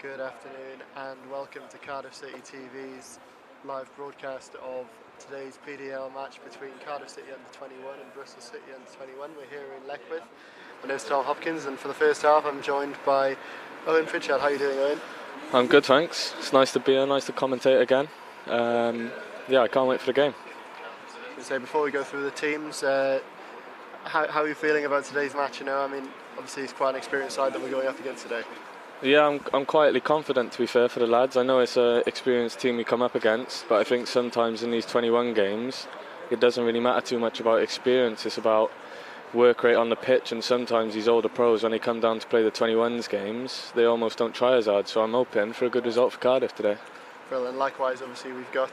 Good afternoon and welcome to Cardiff City TV's live broadcast of today's PDL match between Cardiff City under-21 and Bristol City under-21. We're here in Leckwith. My name's Tom Hopkins, and for the first half I'm joined by Owen Pritchard. How are you doing, Owen? I'm good, thanks. It's nice to be here, nice to commentate again. I can't wait for the game. So before we go through the teams, how are you feeling about today's match? Obviously it's quite an experienced side that we're going up against today. Yeah, I'm quietly confident, to be fair, for the lads. I know it's an experienced team we come up against, but I think sometimes in these 21 games it doesn't really matter too much about experience. It's about work rate on the pitch, and sometimes these older pros, when they come down to play the 21s games, they almost don't try as hard. So I'm hoping for a good result for Cardiff today. Brilliant. Likewise, obviously we've got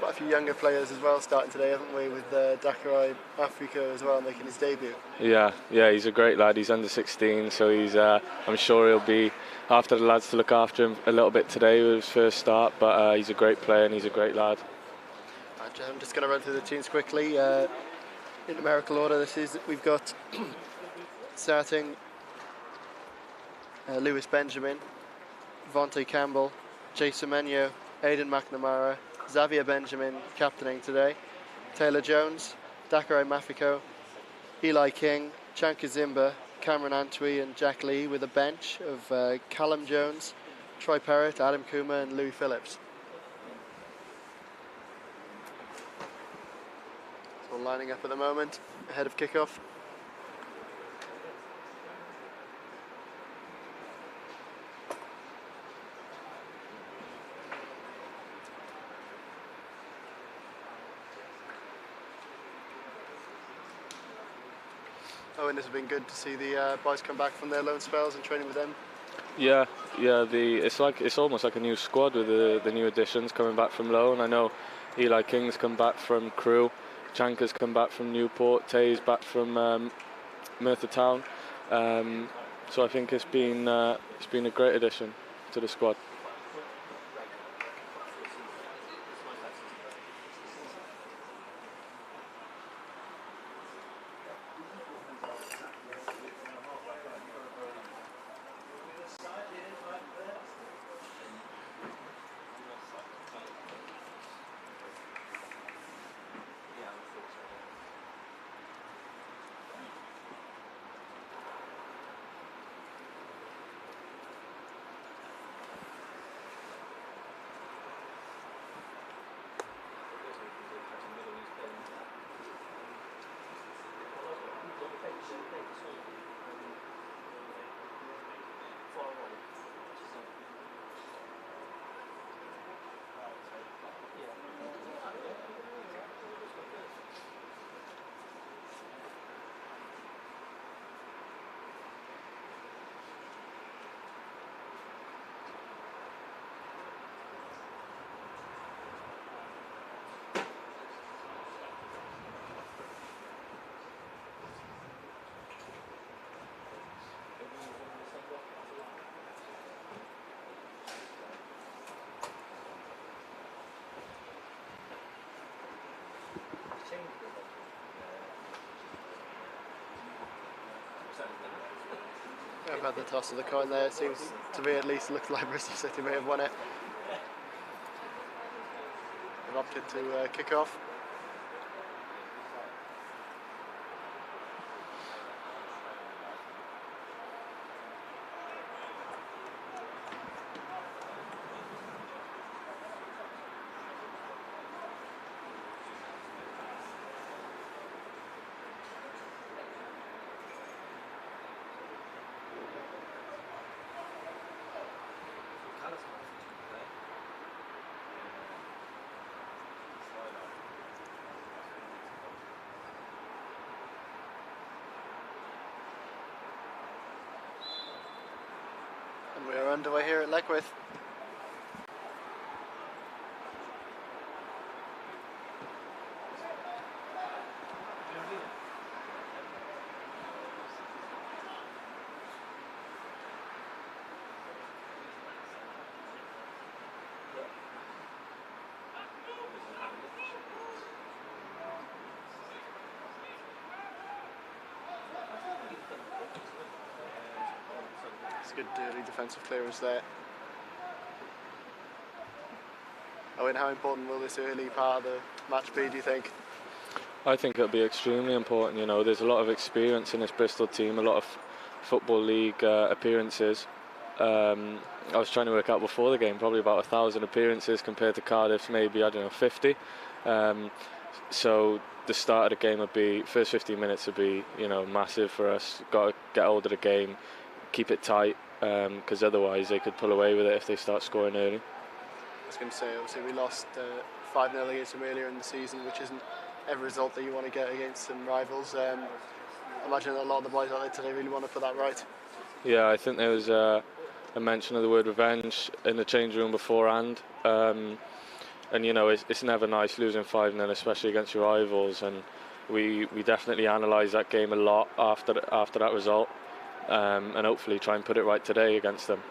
quite a few younger players as well starting today, haven't we, with Dakari Africa as well making his debut. Yeah, he's a great lad. He's under 16, so he's. I'm sure he'll be after the lads to look after him a little bit today with his first start. But he's a great player and he's a great lad. I'm just going to run through the teams quickly in numerical order. We've got starting Lewis Benjamin, Vontae Campbell, Jason Menyo, Aidan McNamara, Xavier Benjamin captaining today, Taylor Jones, Dakari Mafiko, Eli King, Chanka Zimba, Cameron Antwi and Jack Lee, with a bench of Callum Jones, Troy Perrott, Adam Kuma and Louis Phillips. It's all lining up at the moment ahead of kickoff. Owen, has it been good to see the boys come back from their loan spells and training with them? Yeah. It's almost like a new squad with the new additions coming back from loan. I know Eli King's come back from Crewe, Chanka's come back from Newport, Tay's back from Merthyr Town. So I think it's been a great addition to the squad. I've had the toss of the coin there. It seems to me, at least, looks like Bristol City may have won it. They've opted to kick off. And we are underway here at Leckwith. It's good early defensive clearance there. I mean, how important will this early part of the match be, do you think? I think it'll be extremely important. You know, there's a lot of experience in this Bristol team, a lot of Football League appearances. I was trying to work out before the game, probably about 1,000 appearances compared to Cardiff's maybe, I don't know, 50. So the start of the game would be, first 15 minutes would be, you know, massive for us. Got to get hold of the game, keep it tight, because otherwise they could pull away with it if they start scoring early. I was going to say, obviously we lost 5-0 against them earlier in the season, which isn't every result that you want to get against some rivals. I imagine a lot of the boys out there today really want to put that right. Yeah, I think there was a mention of the word revenge in the change room beforehand. And you know, it's never nice losing 5-0, especially against your rivals. And we definitely analysed that game a lot after that result, and hopefully try and put it right today against them.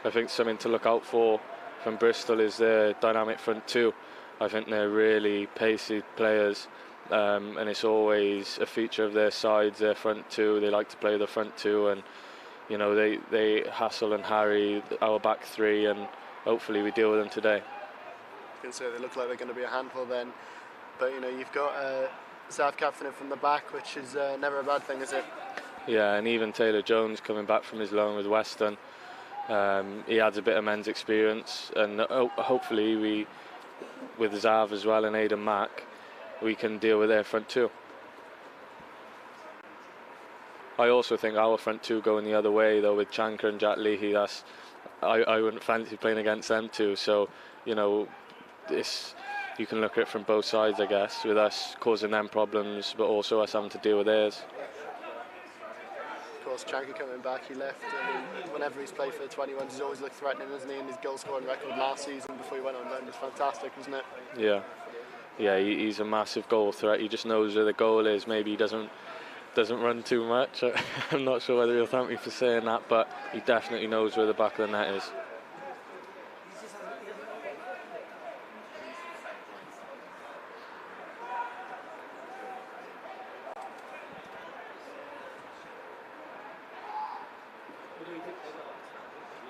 I think something to look out for from Bristol is their dynamic front two. I think they're really pacey players, and it's always a feature of their sides, their front two. They like to play the front two, and you know, they hassle and harry our back three, and hopefully we deal with them today. I can say they look like they're going to be a handful then, but you know, you've got Zav captaining from the back, which is never a bad thing, is it? Yeah, and even Taylor Jones coming back from his loan with Western. He adds a bit of men's experience, and hopefully we, with Zav as well and Aidan Mack, we can deal with their front two. I also think our front two going the other way though, with Chanka and Jack Leahy. I wouldn't fancy playing against them two. So you know, you can look at it from both sides, I guess, with us causing them problems, but also us having to deal with theirs. Of course, Chanka coming back, he left. I mean, whenever he's played for the 21s, he's always looked threatening, isn't he? And his goal scoring record last season before he went on loan was fantastic, wasn't it? Yeah, he's a massive goal threat. He just knows where the goal is. Maybe he doesn't run too much. I'm not sure whether he'll thank me for saying that, but he definitely knows where the back of the net is.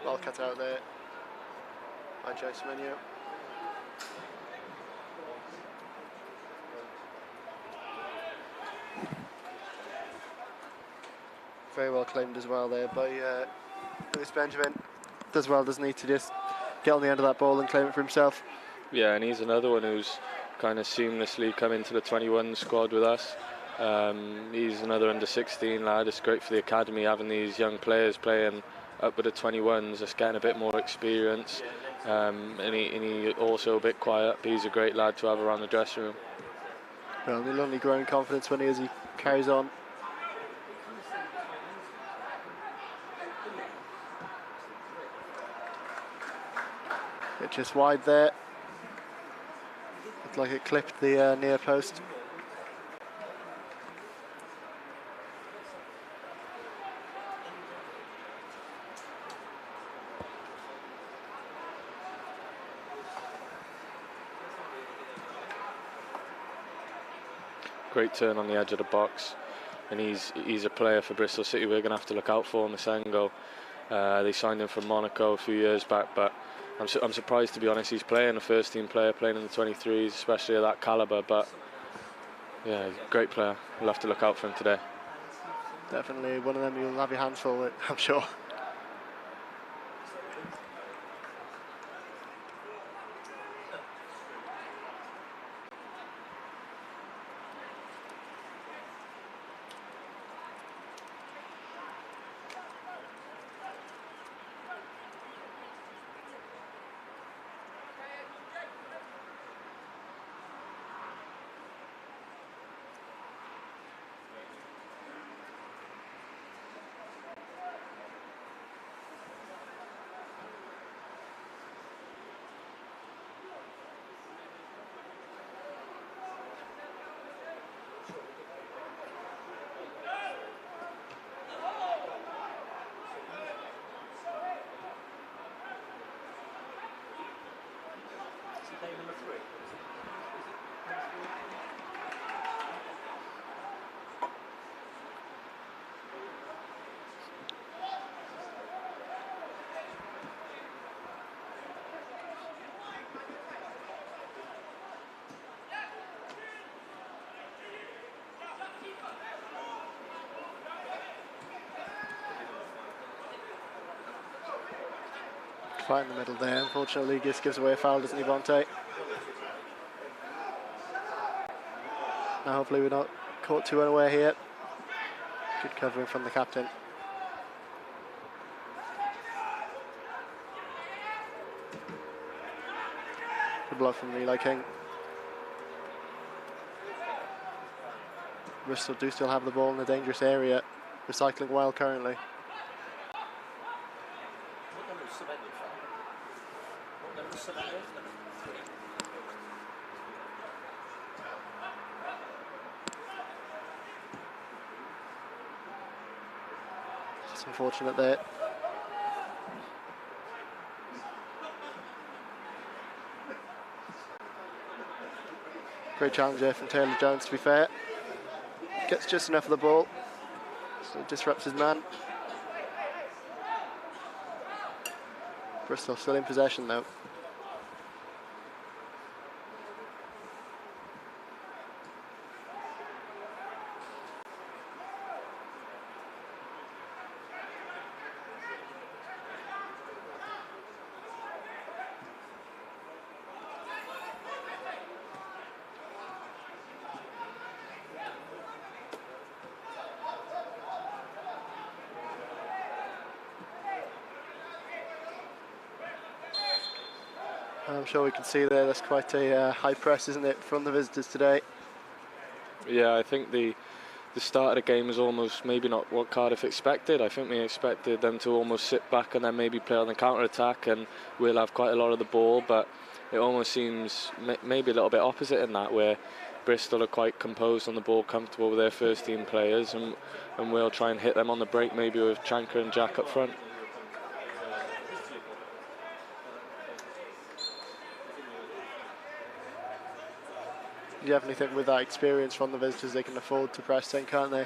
Well cut out there by Jason Menio. Very well claimed as well there by Lewis Benjamin. Does well, doesn't he, to just get on the end of that ball and claim it for himself. Yeah, and he's another one who's kind of seamlessly come into the 21 squad with us. He's another under 16 lad. It's great for the academy having these young players playing up with the 21s, just getting a bit more experience, and he also a bit quiet, but he's a great lad to have around the dressing room. Well, he'll only grow in confidence when he carries on. It just wide there. Looked like it clipped the near post. Great turn on the edge of the box, and he's a player for Bristol City we're going to have to look out for. Masengo, they signed him from Monaco a few years back, but I'm surprised, to be honest. He's playing a first team player, playing in the 23s, especially at that calibre, but yeah, great player. We'll have to look out for him today. Definitely one of them you'll have your hands full with, I'm sure. Fight in the middle there. Unfortunately, just gives away a foul, doesn't he, Vontae? Now hopefully we're not caught too unaware here. Good covering from the captain. Good block from Eli King. Bristol do still have the ball in a dangerous area. Recycling well currently. It's unfortunate there. Great challenge there from Taylor Jones, to be fair. Gets just enough of the ball, so it disrupts his man. Bristol still in possession though. I'm sure we can see there, that's quite a high press, isn't it, from the visitors today? Yeah, I think the start of the game was almost maybe not what Cardiff expected. I think we expected them to almost sit back and then maybe play on the counter-attack, and we'll have quite a lot of the ball, but it almost seems maybe a little bit opposite in that, where Bristol are quite composed on the ball, comfortable with their first-team players, and we'll try and hit them on the break, maybe with Chanka and Jack up front. You definitely think with that experience from the visitors they can afford to press then, can't they?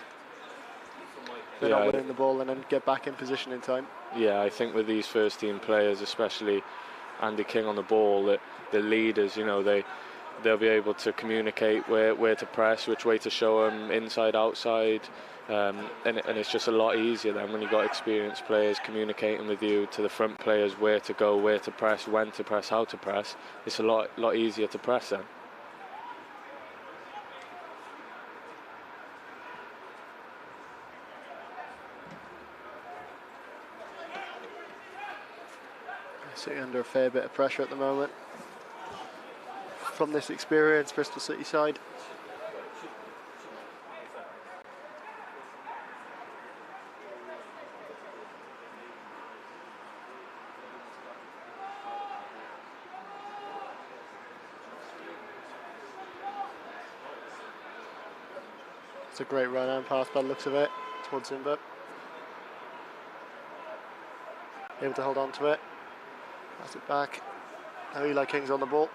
They're not winning the ball and then get back in position in time. Yeah, I think with these first team players, especially Andy King on the ball, that the leaders, you know, they'll be able to communicate where to press, which way to show them, inside, outside, and it's just a lot easier then when you've got experienced players communicating with you to the front players where to go, where to press, when to press, how to press. It's a lot easier to press then. Sitting under a fair bit of pressure at the moment from this experienced Bristol City side. It's a great run and pass by the looks of it towards Zimba. Able to hold on to it. Pass it back. Now Eli King's on the ball.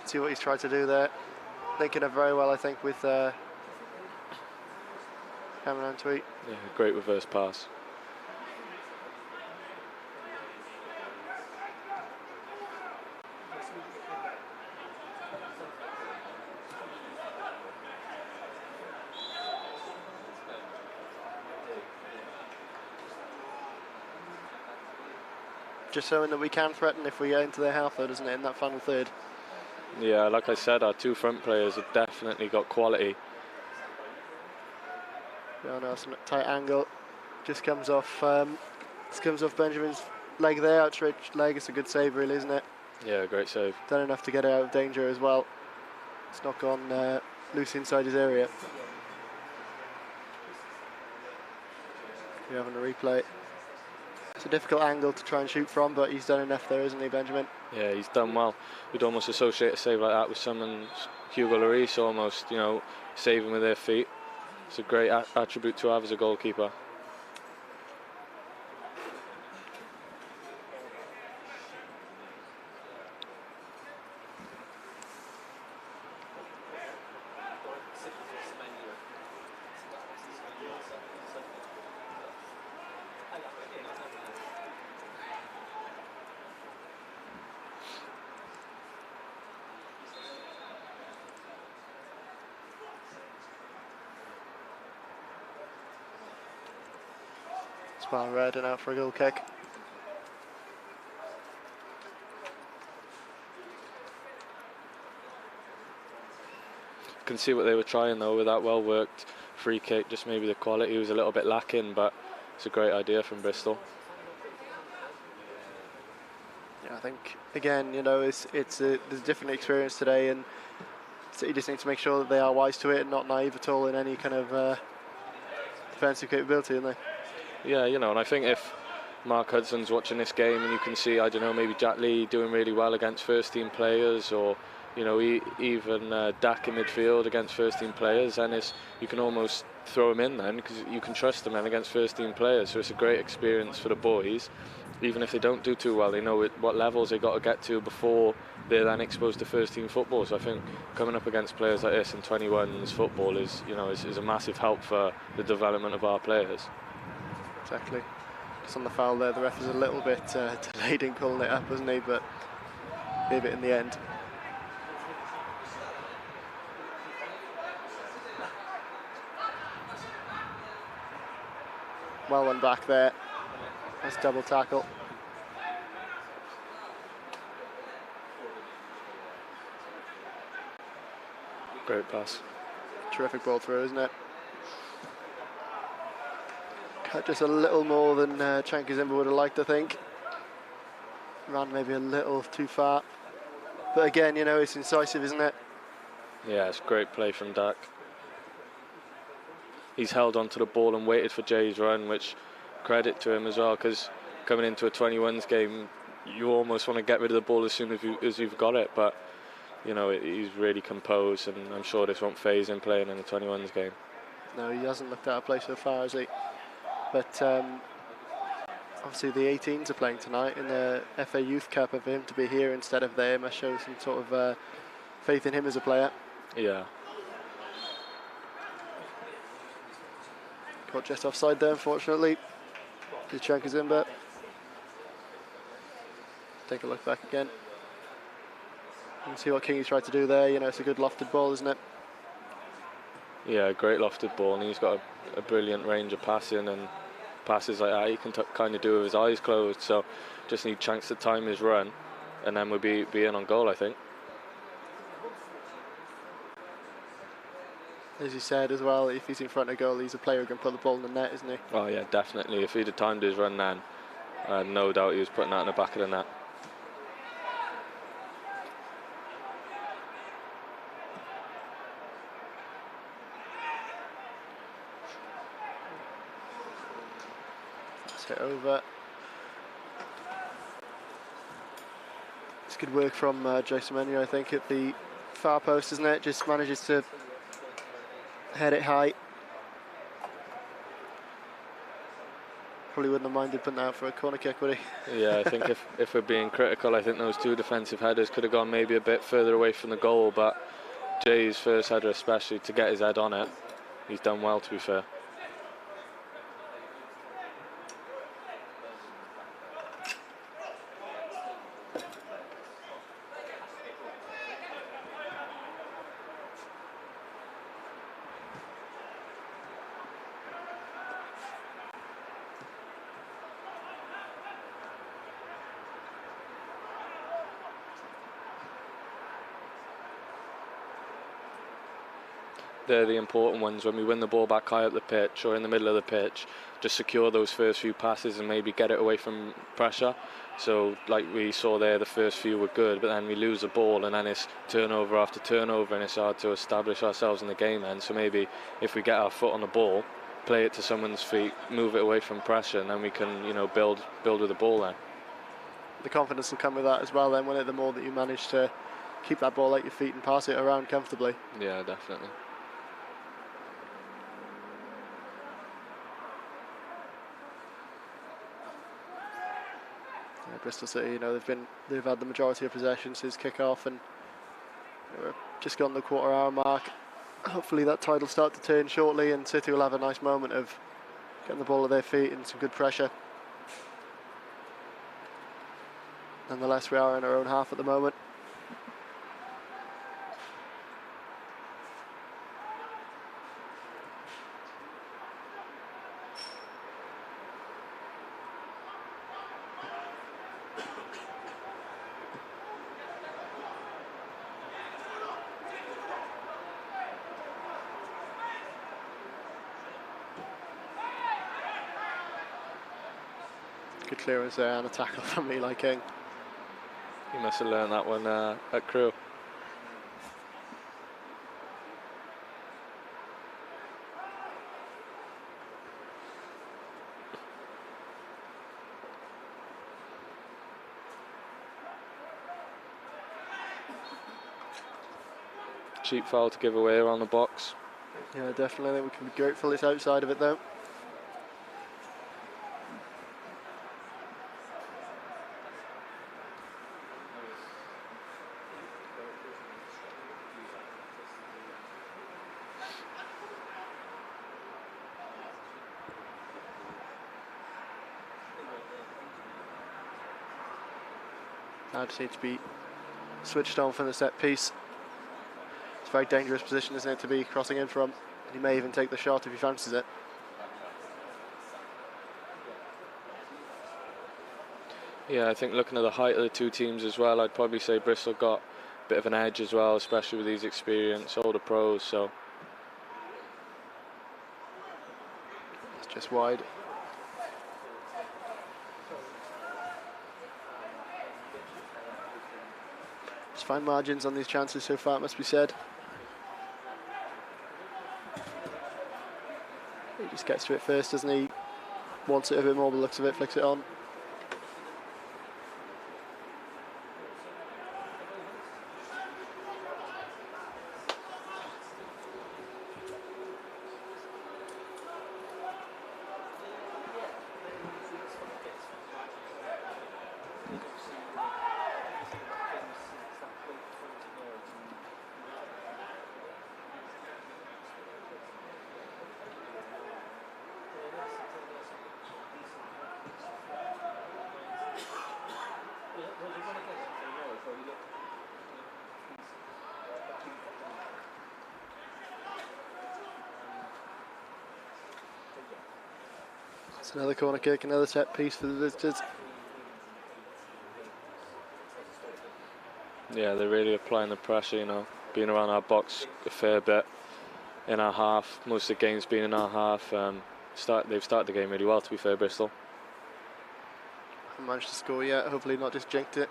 See what he's tried to do there. Linking it very well, I think, with Cameron Tweet. Yeah, great reverse pass. Just showing that we can threaten if we get into their half, though, doesn't it, in that final third? Yeah, like I said, our two front players have definitely got quality. Yeah, no, it's a tight angle. Just comes off Benjamin's leg there, outstretched leg. It's a good save, really, isn't it? Yeah, great save. Done enough to get out of danger as well. It's not gone loose inside his area. We're having a replay. It's a difficult angle to try and shoot from, but he's done enough there, isn't he, Benjamin? Yeah, he's done well. We'd almost associate a save like that with someone, Hugo Lloris, almost, you know, saving with their feet. It's a great attribute to have as a goalkeeper. It's well read and out for a goal kick. Can see what they were trying though with that well worked free kick. Just maybe the quality was a little bit lacking, but it's a great idea from Bristol. Yeah, I think again, you know, there's a different experience today, and so you just need to make sure that they are wise to it and not naive at all in any kind of defensive capability, isn't they? Yeah, you know, and I think if Mark Hudson's watching this game and you can see, I don't know, maybe Jack Lee doing really well against first team players, or you know, even Dak in midfield against first team players, and you can almost throw him in then because you can trust them then against first team players. So it's a great experience for the boys. Even if they don't do too well, they know what levels they got to get to before they're then exposed to first team football. So I think coming up against players like this in 21s football is a massive help for the development of our players. Exactly. Just on the foul there, the ref was a little bit delayed in pulling it up, wasn't he? But gave it in the end. Well one back there. Nice double tackle. Great pass. Terrific ball through, isn't it? Cut just a little more than Chankazimba would have liked, I think. Ran maybe a little too far. But again, you know, it's incisive, isn't it? Yeah, it's great play from Dak. He's held onto the ball and waited for Jay's run, which credit to him as well, because coming into a 21s game, you almost want to get rid of the ball as soon as you've got it, but you know, he's really composed, and I'm sure this won't phase him playing in a 21s game. No, he hasn't looked out of place so far, has he? But obviously the 18s are playing tonight in the FA Youth Cup, and for him to be here instead of there must show some sort of faith in him as a player. Yeah. Caught just offside there, unfortunately. The Chankazimba. Take a look back again. You can see what Kingy's tried to do there. You know, it's a good lofted ball, isn't it? Yeah, great lofted ball, and he's got a brilliant range of passing, and passes like that he can kind of do with his eyes closed. So just need chance to time his run, and then we'll be in on goal, I think. As you said as well, if he's in front of goal, he's a player who can put the ball in the net, isn't he? Oh yeah, definitely. If he'd have timed his run then, no doubt he was putting that in the back of the net. Let's hit over. It's good work from Jason Menu, I think, at the far post, isn't it? Just manages to head it high. Probably wouldn't have minded putting out for a corner kick, would he? Yeah, I think if we're being critical, I think those two defensive headers could have gone maybe a bit further away from the goal, but Jay's first header especially, to get his head on it, he's done well, to be fair. They're the important ones. When we win the ball back high up the pitch or in the middle of the pitch, just secure those first few passes and maybe get it away from pressure. So like we saw there, the first few were good, but then we lose the ball and then it's turnover after turnover, and it's hard to establish ourselves in the game then. So maybe if we get our foot on the ball, play it to someone's feet, move it away from pressure, and then we can, you know, build with the ball then. The confidence will come with that as well then, won't it? The more that you manage to keep that ball at your feet and pass it around comfortably. Yeah, definitely. Bristol City, you know, they've had the majority of possession since kick-off, and we're just gone the quarter-hour mark. Hopefully that tide will start to turn shortly, and City will have a nice moment of getting the ball at their feet and some good pressure. Nonetheless, we are in our own half at the moment. Good clearance there and a tackle from Eli King. He must have learned that one at Crewe. Cheap foul to give away around the box. Yeah, definitely. I think we can be grateful it's outside of it though. Now just need to be switched on from the set piece. It's a very dangerous position, isn't it, to be crossing in from. He may even take the shot if he fancies it. Yeah, I think looking at the height of the two teams as well, I'd probably say Bristol got a bit of an edge as well, especially with these experienced older pros. So it's just wide. Just fine margins on these chances so far, it must be said. He just gets to it first, doesn't he? Wants it a bit more, but looks of it, flicks it on. It's another corner kick, another set piece for the visitors. yeah, they're really applying the pressure, you know, being around our box a fair bit in our half. Most of the game's been in our half. They've started the game really well, to be fair, Bristol. Haven't managed to score yet, hopefully not just jinked it.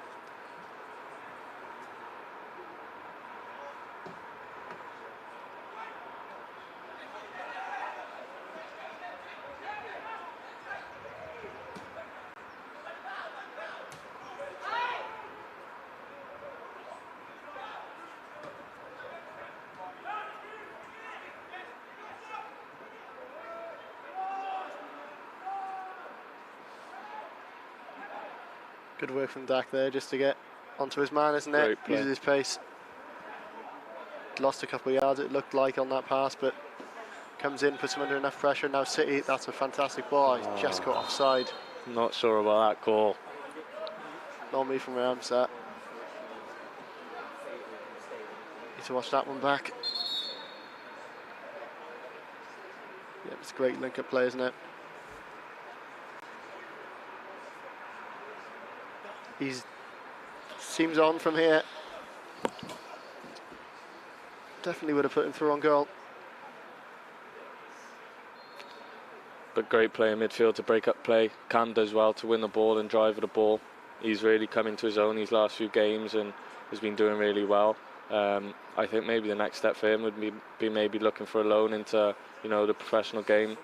Good work from Dak there just to get onto his man, isn't it? Uses his pace. Lost a couple of yards, it looked like, on that pass, but comes in, puts him under enough pressure. Now City, that's a fantastic ball. He's just caught offside. Not sure about that call. Not me from where I'm sat. Need to watch that one back. Yeah, it's a great link-up play, isn't it? He seems on from here. Definitely would have put him through on goal. But great play in midfield to break up play. Cam does well to win the ball and drive the ball. He's really come into his own these last few games and has been doing really well. I think maybe the next step for him would be maybe looking for a loan into, you know, the professional game.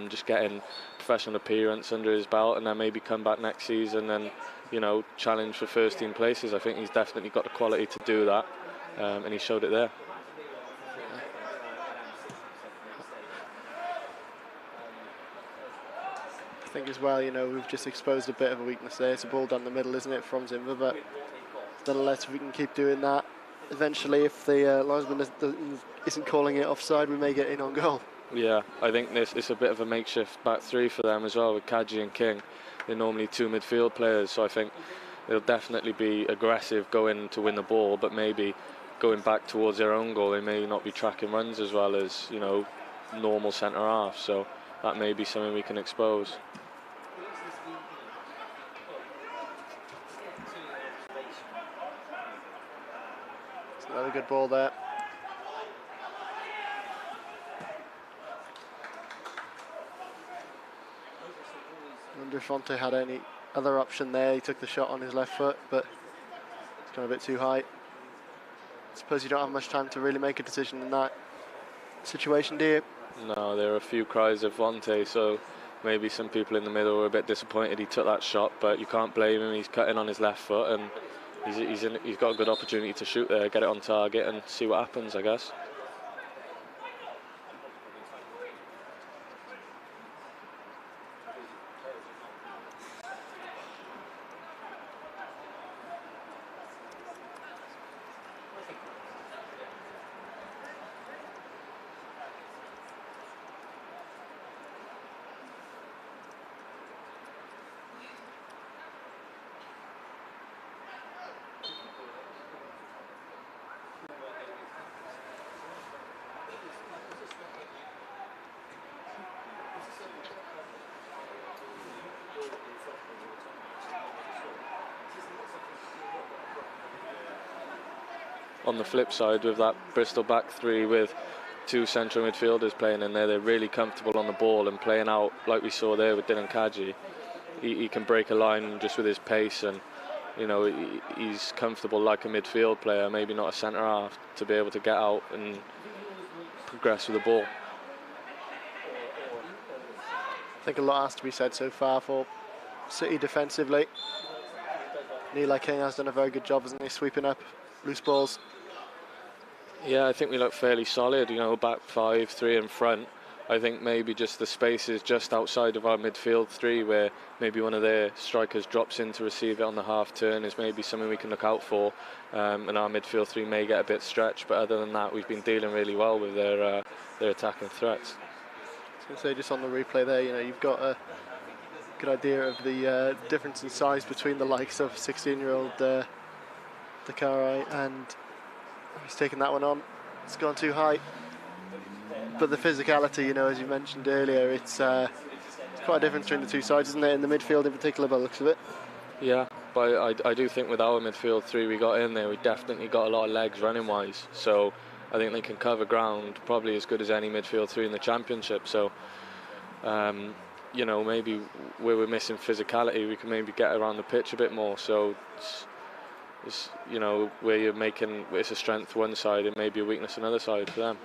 Just getting professional appearance under his belt, and then maybe come back next season and, you know, challenge for first team places. I think he's definitely got the quality to do that, and he showed it there. I think as well, you know, we've just exposed a bit of a weakness there. It's a ball down the middle, isn't it, from Zimba, but nonetheless, if we can keep doing that, eventually, if the linesman isn't calling it offside, we may get in on goal. Yeah, I think it's a bit of a makeshift back three for them as well, with Kaji and King. They're normally two midfield players, so I think they'll definitely be aggressive going to win the ball, but maybe going back towards their own goal, they may not be tracking runs as well as, you know, normal centre half. So that may be something we can expose. It's another good ball there. I wonder if Fonte had any other option there. He took the shot on his left foot, but it's gone a bit too high. I suppose you don't have much time to really make a decision in that situation, do you? No, there are a few cries of Fonte, so maybe some people in the middle were a bit disappointed he took that shot, but you can't blame him. He's cutting on his left foot, and he's got a good opportunity to shoot there, get it on target, and see what happens, I guess. On the flip side, with that Bristol back three with two central midfielders playing in there, they're really comfortable on the ball and playing out like we saw there with Dylan Kadji. He can break a line just with his pace, and you know, he's comfortable like a midfield player, maybe not a centre half, to be able to get out and progress with the ball. I think a lot has to be said so far for City defensively. Eli King has done a very good job, hasn't he, sweeping up loose balls. Yeah, I think we look fairly solid, you know, back 5-3 in front. I think maybe just the spaces just outside of our midfield three, where maybe one of their strikers drops in to receive it on the half turn, is maybe something we can look out for. And our midfield three may get a bit stretched, but other than that, we've been dealing really well with their attacking threats. I was going to say, just on the replay there, you know, you've got a good idea of the difference in size between the likes of 16-year-old Dakari, and he's taken that one on. It's gone too high. But the physicality, you know, as you mentioned earlier, it's quite a difference between the two sides, isn't it? In the midfield in particular, by the looks of it. Yeah, but I do think with our midfield three we got in there, we definitely got a lot of legs running-wise. So I think they can cover ground probably as good as any midfield three in the Championship. So, you know, maybe where we're missing physicality, we can maybe get around the pitch a bit more. So it's you know, where you're making it's a strength one side and maybe a weakness another side for them.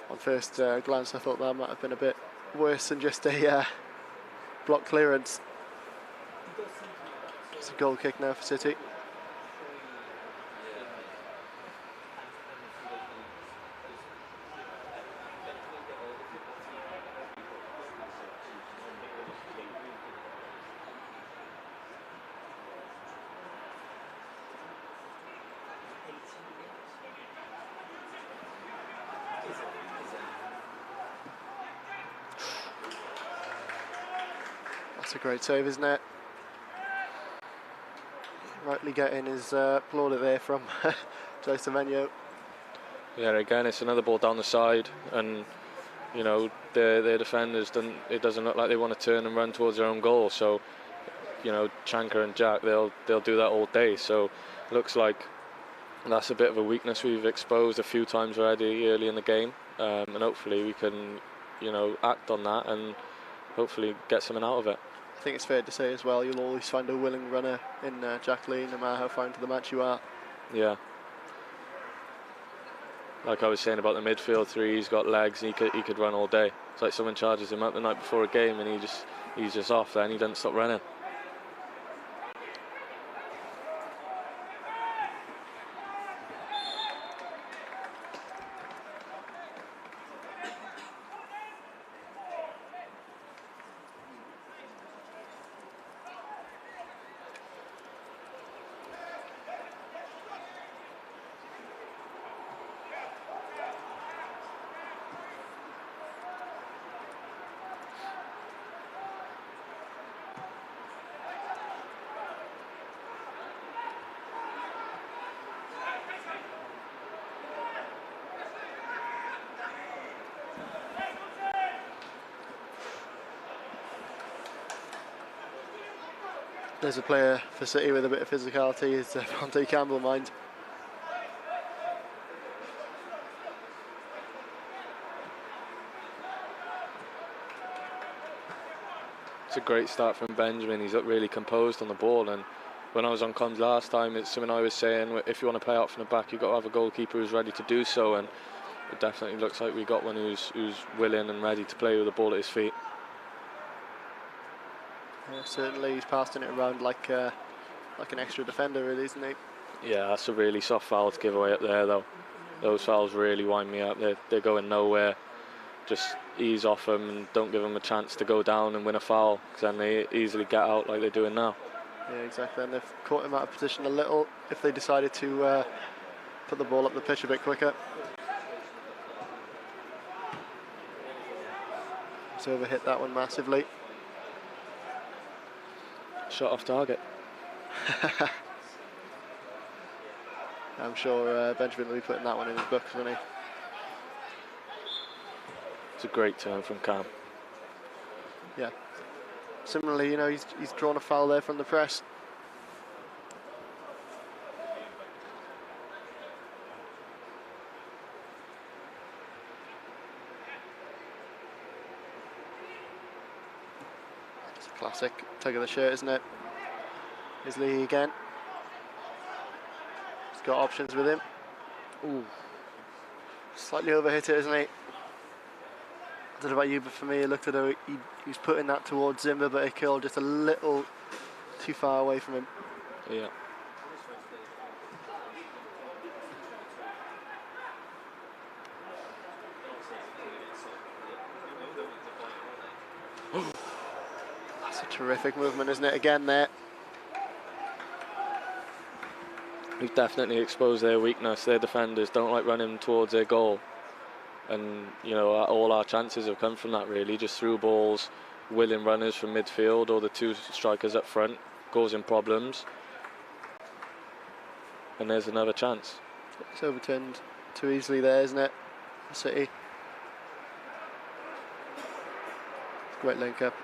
On first glance, I thought that might have been a bit worse than just a block clearance. It's a goal kick now for City. That's a great save, isn't it? Rightly getting his applauded there from Jose Menyo. Yeah, again, it's another ball down the side, and you know their defenders doesn't look like they want to turn and run towards their own goal. So you know, Chanka and Jack, they'll do that all day. So looks like that's a bit of a weakness we've exposed a few times already early in the game, and hopefully we can, you know, act on that and hopefully get something out of it. I think it's fair to say as well, you'll always find a willing runner in Jack Lee, no matter how far into the match you are. Yeah. Like I was saying about the midfield three, he's got legs, and he could run all day. It's like someone charges him up the night before a game and he's just off there and he doesn't stop running. There's a player for City with a bit of physicality, is Fonte Campbell, mind. It's a great start from Benjamin. He's looked really composed on the ball, and when I was on comms last time, it's something I was saying, if you want to play out from the back, you've got to have a goalkeeper who's ready to do so, and it definitely looks like we got one who's willing and ready to play with the ball at his feet. Yeah, certainly he's passing it around like an extra defender, really, isn't he? Yeah, that's a really soft foul to give away up there, though. Those fouls really wind me up. They're going nowhere. Just ease off them and don't give them a chance to go down and win a foul, because then they easily get out like they're doing now. Yeah, exactly, and they've caught him out of position a little if they decided to put the ball up the pitch a bit quicker. He's overhit that one massively. Shot off target. I'm sure Benjamin will be putting that one in his books, won't he? It's a great turn from Cam. Yeah. Similarly, you know, he's drawn a foul there from the press. It's a classic tug of the shirt, isn't it? Here's Lee again. He's got options with him. Ooh. Slightly overhit it, isn't he? I don't know about you, but for me, it looked at he was putting that towards Zimba, but it curled just a little too far away from him. Yeah. That's a terrific movement, isn't it? Again there. We've definitely exposed their weakness. Their defenders don't like running towards their goal. And, you know, all our chances have come from that, really. Just through balls, willing runners from midfield, or the two strikers up front, causing problems. And there's another chance. It's overturned too easily there, isn't it? City. Great link up.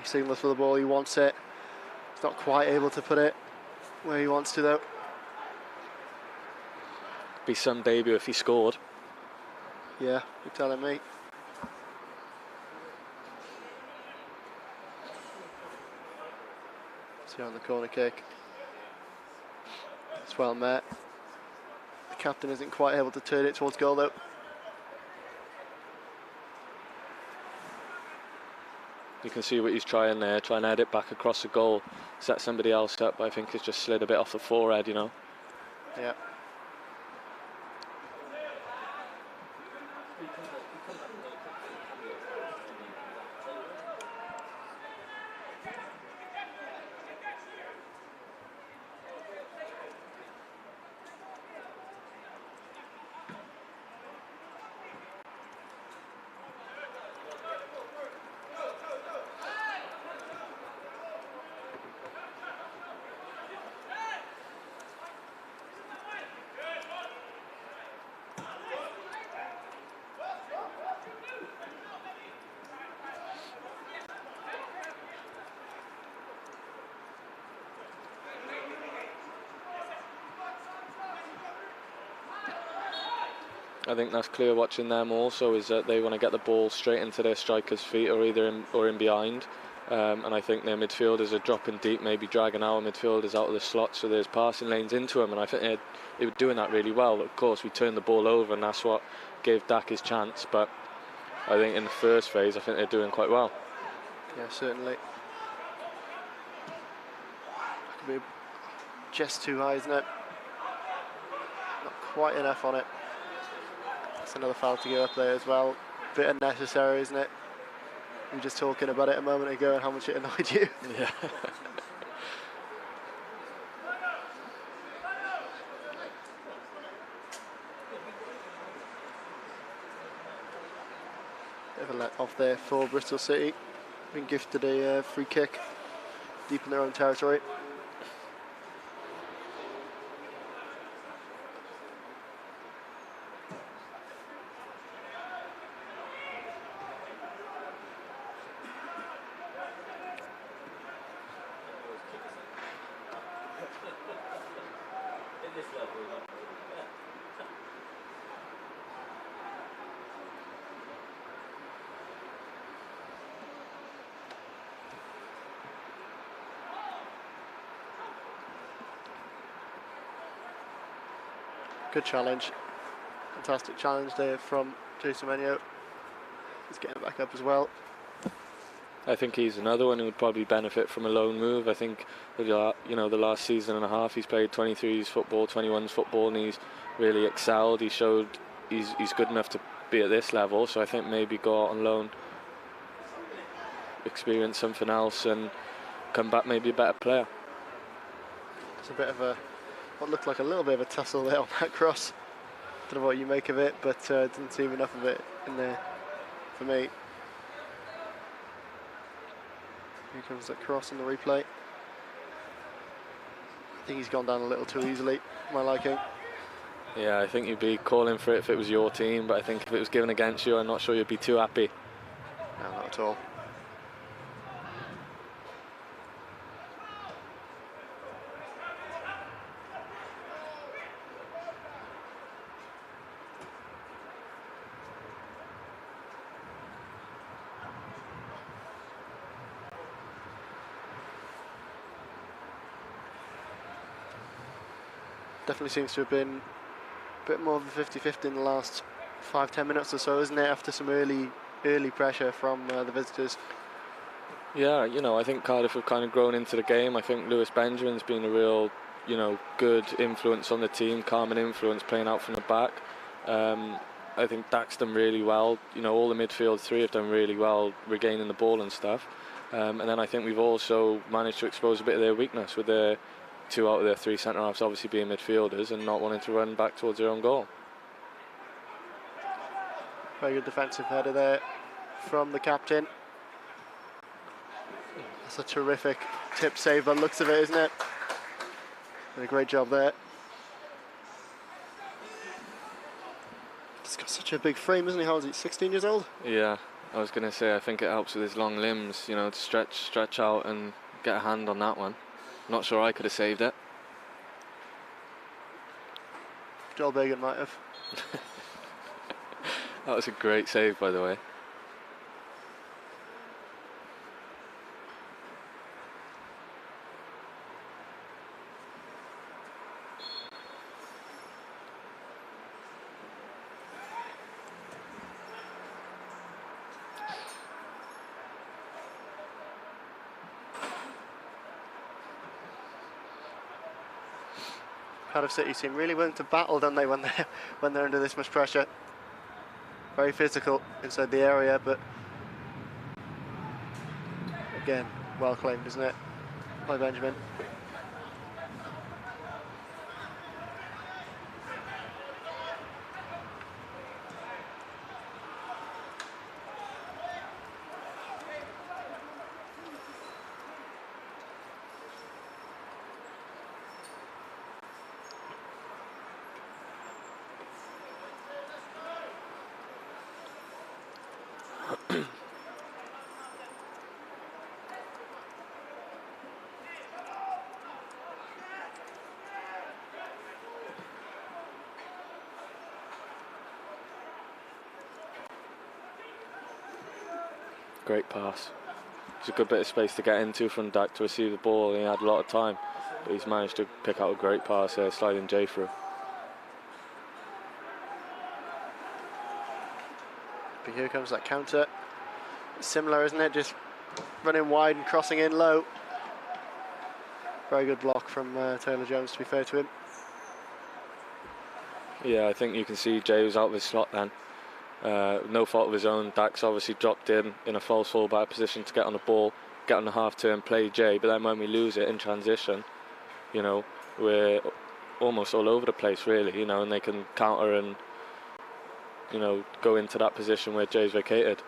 He's seamless for the ball, he wants it. He's not quite able to put it where he wants to, though. Be some debut if he scored. Yeah, you're telling me. See on the corner kick. It's well met. The captain isn't quite able to turn it towards goal, though. You can see what he's trying there, trying to head it back across the goal, set somebody else up, but I think it's just slid a bit off the forehead, you know. Yeah. I think that's clear watching them also, is that they want to get the ball straight into their strikers' feet, or either in behind. And I think their midfielders are dropping deep, maybe dragging our midfielders out of the slot, so there's passing lanes into them, and I think they were doing that really well. Of course, we turned the ball over, and that's what gave Dak his chance, but I think in the first phase, I think they're doing quite well. Yeah, certainly. Could be just too high, isn't it? Not quite enough on it. That's another foul to go up there as well. Bit unnecessary, isn't it? We were just talking about it a moment ago and how much it annoyed you. Yeah. Bit of a let off there for Bristol City. Been gifted a free kick deep in their own territory. Good challenge. Fantastic challenge there from Jason Menyo. He's getting back up as well. I think he's another one who would probably benefit from a loan move. I think the last season and a half he's played 23s football, 21s football, and he's really excelled. He showed he's good enough to be at this level. So I think maybe go out on loan, experience something else, and come back maybe a better player. It's a bit of what looked like a little bit of a tussle there on that cross. Don't know what you make of it, but didn't seem enough of it in there for me. Here comes that cross on the replay. I think he's gone down a little too easily, my liking. Yeah, I think you'd be calling for it if it was your team, but I think if it was given against you, I'm not sure you'd be too happy. No, not at all. Definitely seems to have been a bit more of a 50-50 in the last 5-10 minutes or so, isn't it? After some early pressure from the visitors. Yeah, I think Cardiff have kind of grown into the game. I think Lewis Benjamin's been a real, good influence on the team, calming influence, playing out from the back. I think Dak's done really well. All the midfield three have done really well, regaining the ball and stuff. And then I think we've also managed to expose a bit of their weakness with their 2 out of their 3 centre-halves obviously being midfielders and not wanting to run back towards their own goal. Very good defensive header there from the captain. That's a terrific tip save by the looks of it, isn't it? Did a great job there. He's got such a big frame, isn't he? How old is he? 16 years old? Yeah, I was going to say, I think it helps with his long limbs, to stretch out and get a hand on that one. Not sure I could have saved it. Joel Bagan might have. That was a great save, by the way. Cardiff City seem really willing to battle, don't they, when they're under this much pressure. Very physical inside the area, but again, well claimed, isn't it, by Benjamin. Great pass. It's a good bit of space to get into from Dak to receive the ball. He had a lot of time, but he's managed to pick out a great pass there, sliding Jay through. But here comes that counter. Similar, isn't it? Just running wide and crossing in low. Very good block from Taylor Jones, to be fair to him. Yeah, I think you can see Jay was out of his slot then. No fault of his own. Dak's obviously dropped in a false full-back position to get on the ball, get on the half-turn, play Jay, but then when we lose it in transition, we're almost all over the place really, and they can counter and, go into that position where Jay's vacated.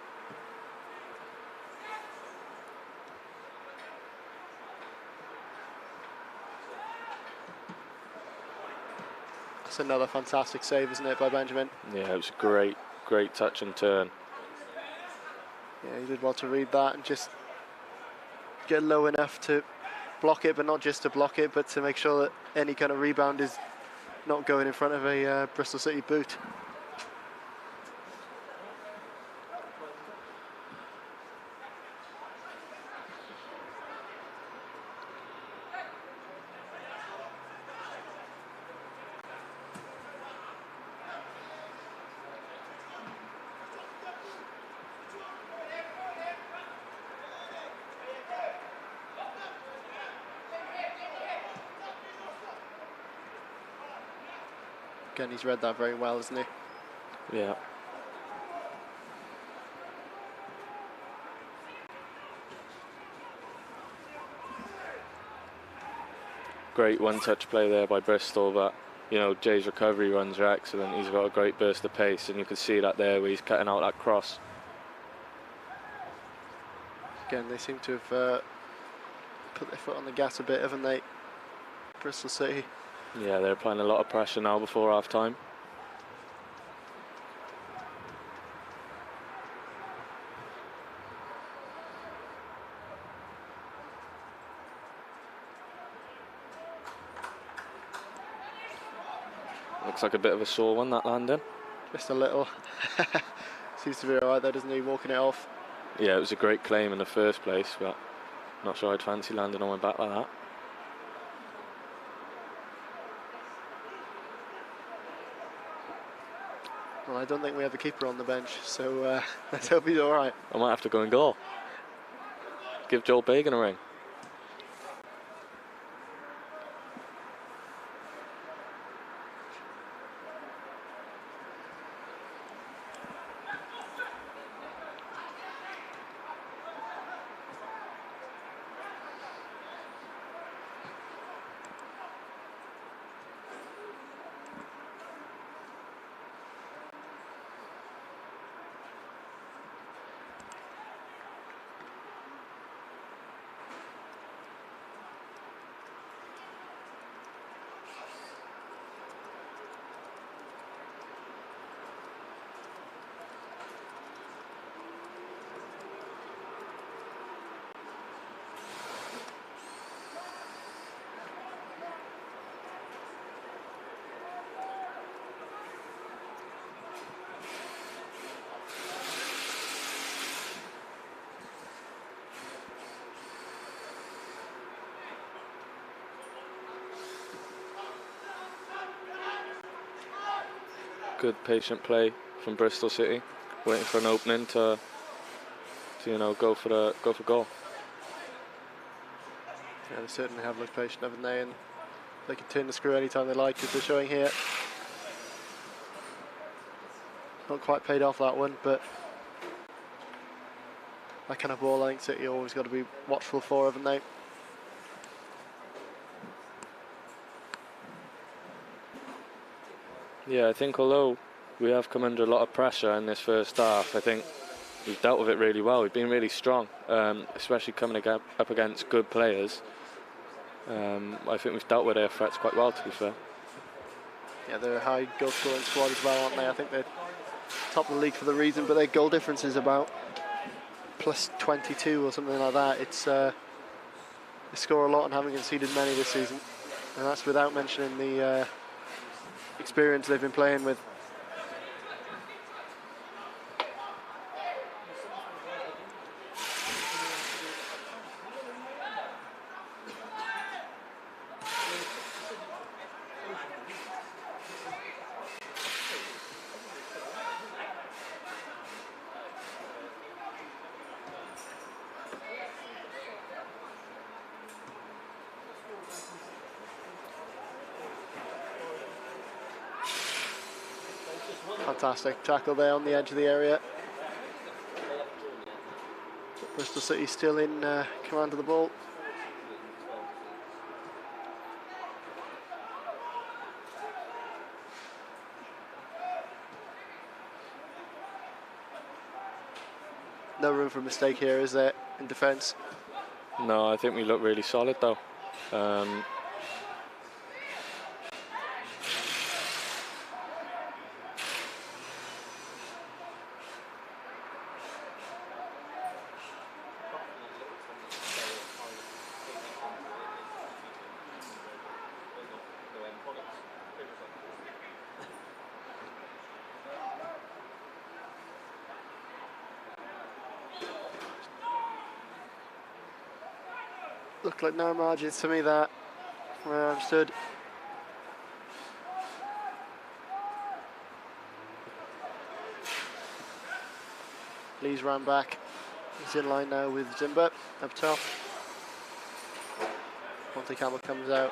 That's another fantastic save, isn't it, by Benjamin? Yeah, it was a great touch and turn. Yeah, he did well to read that and just get low enough to block it, but not just to block it, but to make sure that any kind of rebound is not going in front of a Bristol City boot. Again, he's read that very well, hasn't he? Yeah. Great one-touch play there by Bristol, but you know, Jay's recovery runs are excellent. He's got a great burst of pace, and you can see that there where he's cutting out that cross. Again, they seem to have put their foot on the gas a bit, haven't they? Bristol City. Yeah, they're applying a lot of pressure now before half-time. Looks like a bit of a sore one, that landing. Just a little. Seems to be alright though, doesn't he, walking it off? Yeah, it was a great claim in the first place, but not sure I'd fancy landing on my back like that. Well, I don't think we have a keeper on the bench, so let's hope he's alright. I might have to go and goal. Give Joel Bagan a ring. Good patient play from Bristol City, waiting for an opening to you know, go for goal. Yeah, they certainly have looked patient, haven't they? And they can turn the screw anytime they like, as they're showing here. Not quite paid off that one, but that kind of ball, I think City always got to be watchful for, haven't they? Yeah, I think although we have come under a lot of pressure in this first half, I think we've dealt with it really well. We've been really strong, especially coming up against good players. I think we've dealt with their threats quite well, to be fair. Yeah, they're a high goal scoring squad as well, aren't they? I think they're top of the league for the reason, but their goal difference is about plus 22 or something like that. It's they score a lot and haven't conceded many this season, and that's without mentioning the experience they've been playing with. Fantastic tackle there on the edge of the area. Bristol City still in command of the ball. No room for mistake here, is there, in defence? No, I think we look really solid though. Looked like no margins to me that, where I'm stood. Lee's ran back. He's in line now with Zimba up top. Monte Campbell comes out.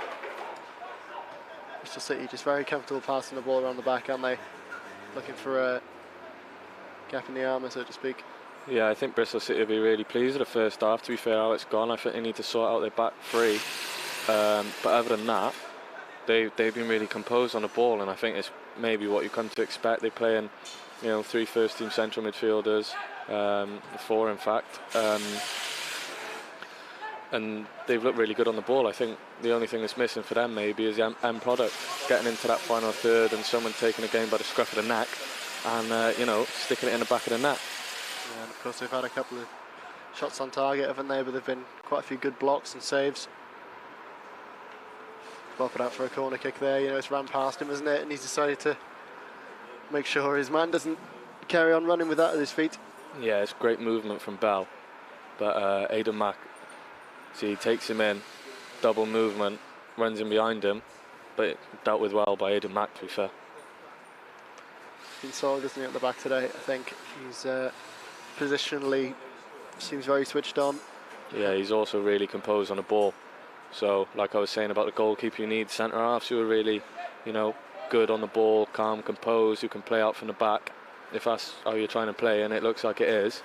Bristol City just very comfortable passing the ball around the back, aren't they? Looking for a gap in the armour, so to speak. Yeah, I think Bristol City will be really pleased with the first half, to be fair, how it's gone. I think they need to sort out their back three. But other than that, they've been really composed on the ball, and I think it's maybe what you come to expect. They're playing, 3 first-team central midfielders, 4 in fact, and they've looked really good on the ball. I think the only thing that's missing for them maybe is the end product, getting into that final third and someone taking the game by the scruff of the neck and sticking it in the back of the net. Yeah, and of course they've had a couple of shots on target, haven't they? But they've been quite a few good blocks and saves. Pop it out for a corner kick there. It's ran past him, isn't it? And he's decided to make sure his man doesn't carry on running with that at his feet. Yeah, it's great movement from Bell, but Aidan Mack, he takes him in, double movement, runs in behind him, but dealt with well by Aidan Mack, to be fair. Been solid, isn't he, at the back today? I think he's positionally seems very switched on. Yeah, he's also really composed on the ball. So, like I was saying about the goalkeeper, you need centre halves who are really, good on the ball, calm, composed, who can play out from the back, if that's how you're trying to play, and it looks like it is.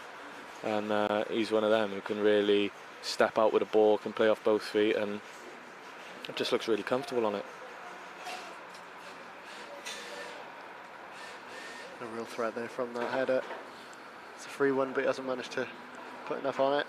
And he's one of them who can really step out with the ball, can play off both feet, and it just looks really comfortable on it. A real threat there from that header. It's a free one, but he hasn't managed to put enough on it.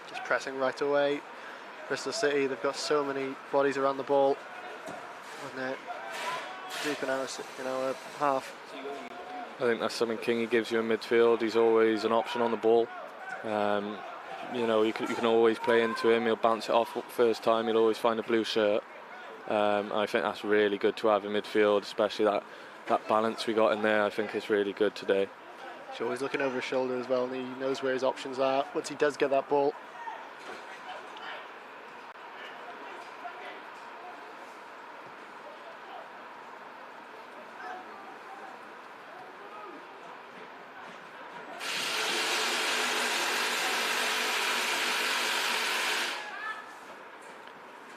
Just pressing right away. Bristol City, they've got so many bodies around the ball. And they're deep in our half. I think that's something Kingy gives you in midfield. He's always an option on the ball. You can always play into him. He'll bounce it off first time. He'll always find a blue shirt. I think that's really good to have in midfield, especially that balance we got in there. I think it's really good today. He's always looking over his shoulder as well, and he knows where his options are once he does get that ball.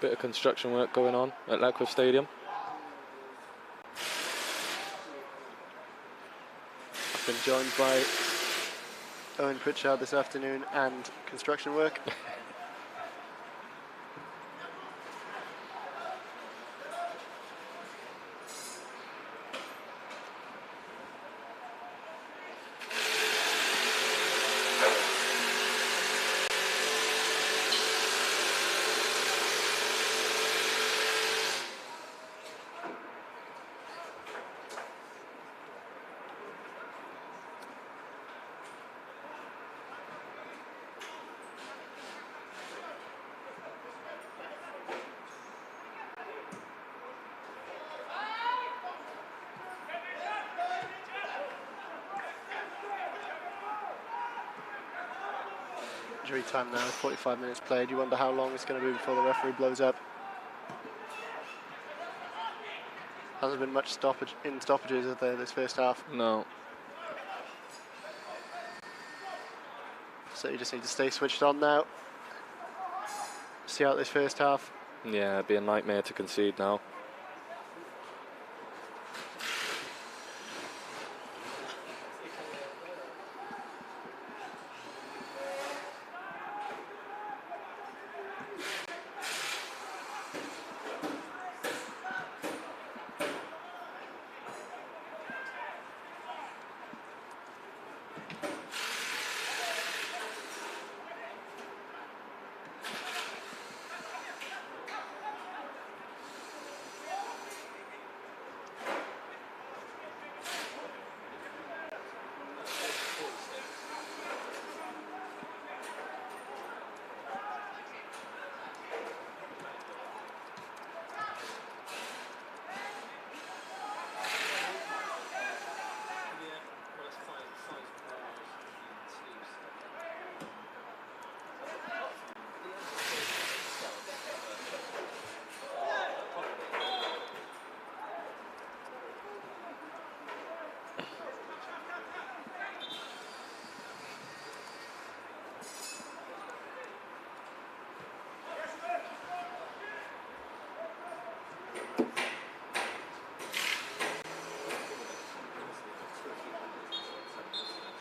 Bit of construction work going on at Leckwith Stadium. I've been joined by Owen Pritchard this afternoon and construction work. Injury time now, 45 minutes played. You wonder how long it's going to be before the referee blows up. Hasn't been much stoppages of this first half. No. So you just need to stay switched on now. See out this first half. Yeah, it'd be a nightmare to concede now.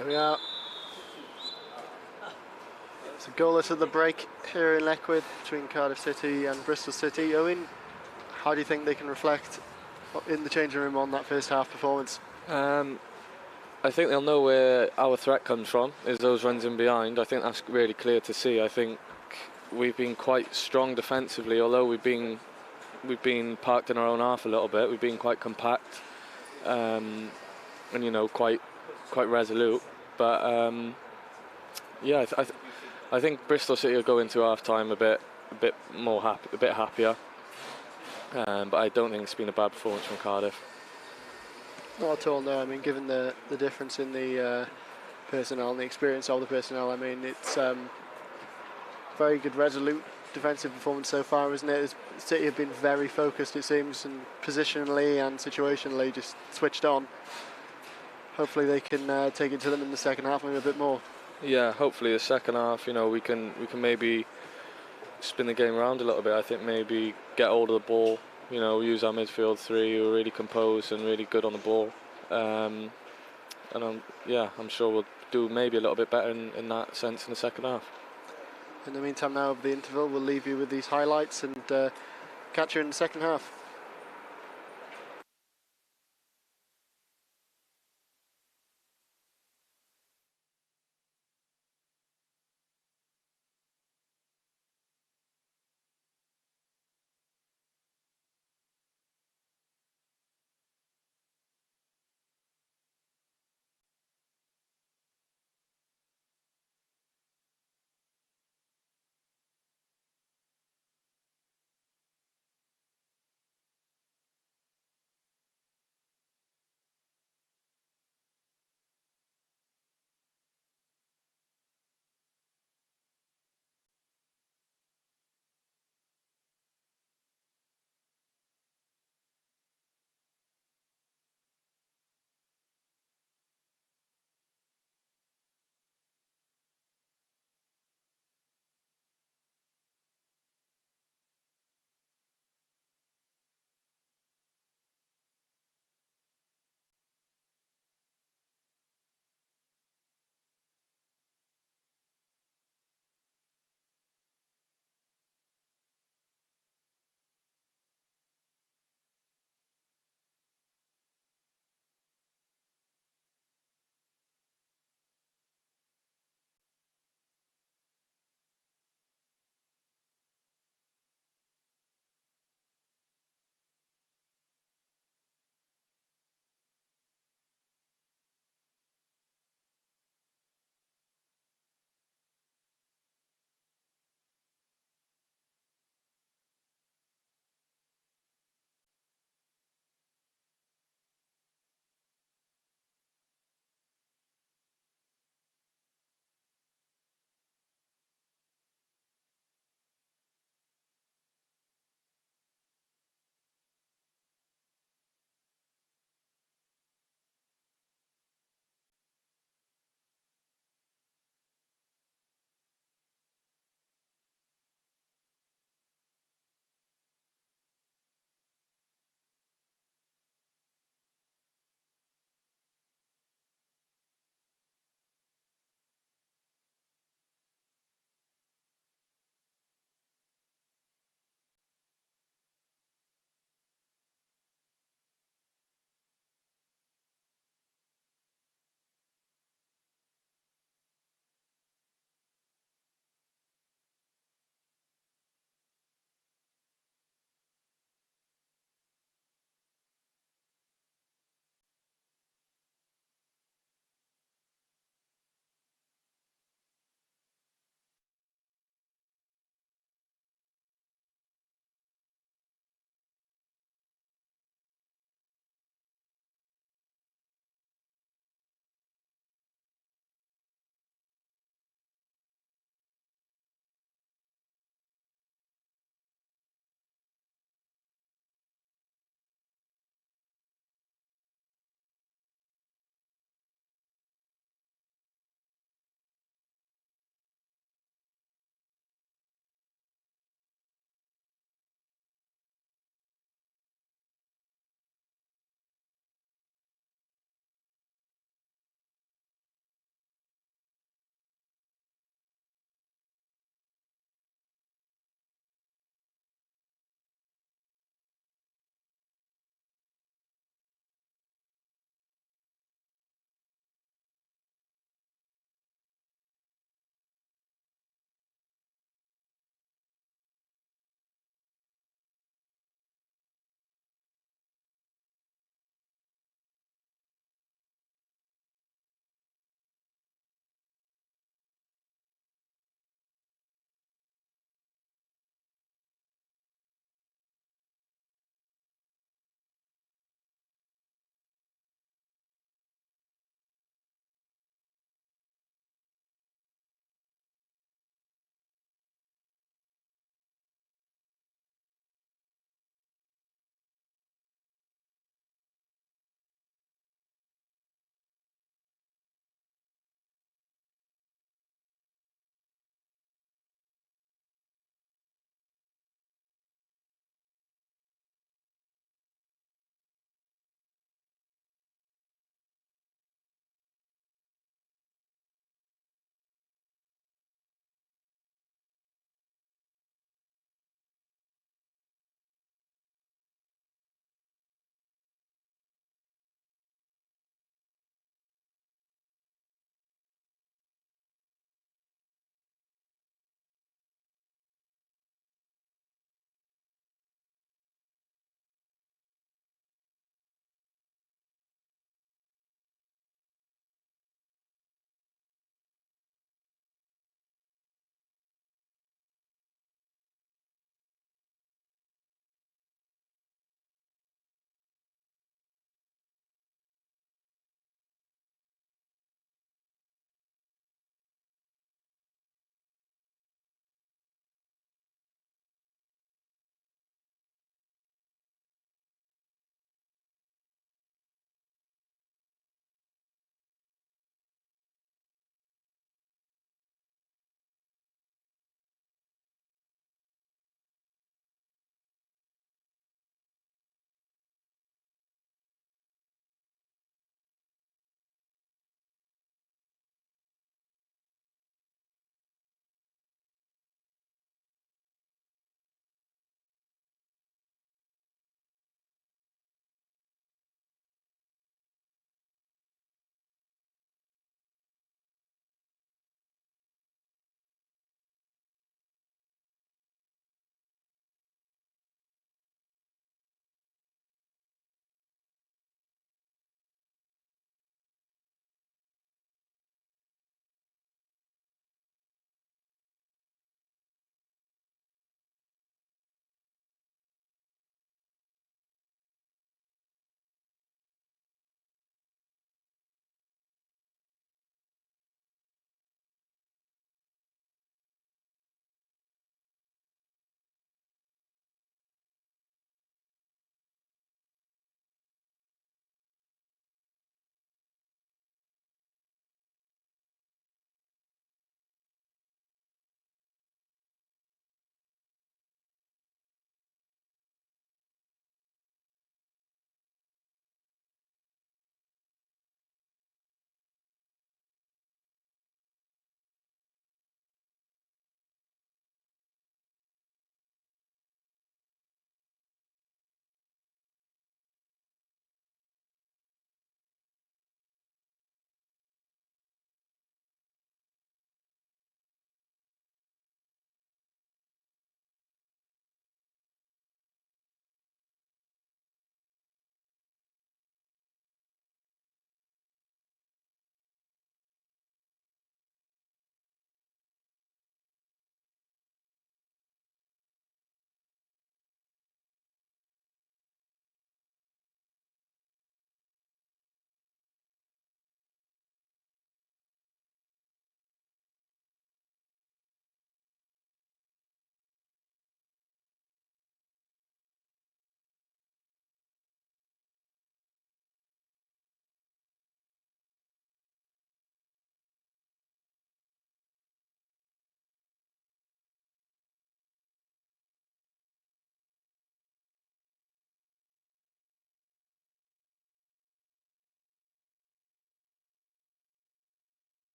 There we are. It's a goalless at the break here in Leckwith between Cardiff City and Bristol City. Owen, how do you think they can reflect in the changing room on that first half performance? I think they'll know where our threat comes from, is those runs in behind. I think that's really clear to see. I think we've been quite strong defensively, although we've been parked in our own half a little bit. We've been quite compact, and quite resolute. But yeah, I think Bristol City will go into half time a bit more happy, a bit happier. But I don't think it's been a bad performance from Cardiff. Not at all, no. I mean, given the difference in the personnel and the experience of the personnel, I mean, it's very good, resolute defensive performance so far, isn't it? City have been very focused, it seems, and positionally and situationally just switched on. Hopefully they can take it to them in the second half maybe a bit more. Yeah, hopefully the second half, we can maybe spin the game around a little bit. I think maybe get hold of the ball, use our midfield three who are really composed and really good on the ball. And I'm sure we'll do maybe a little bit better in that sense in the second half. In the meantime, now of the interval, we'll leave you with these highlights and catch you in the second half.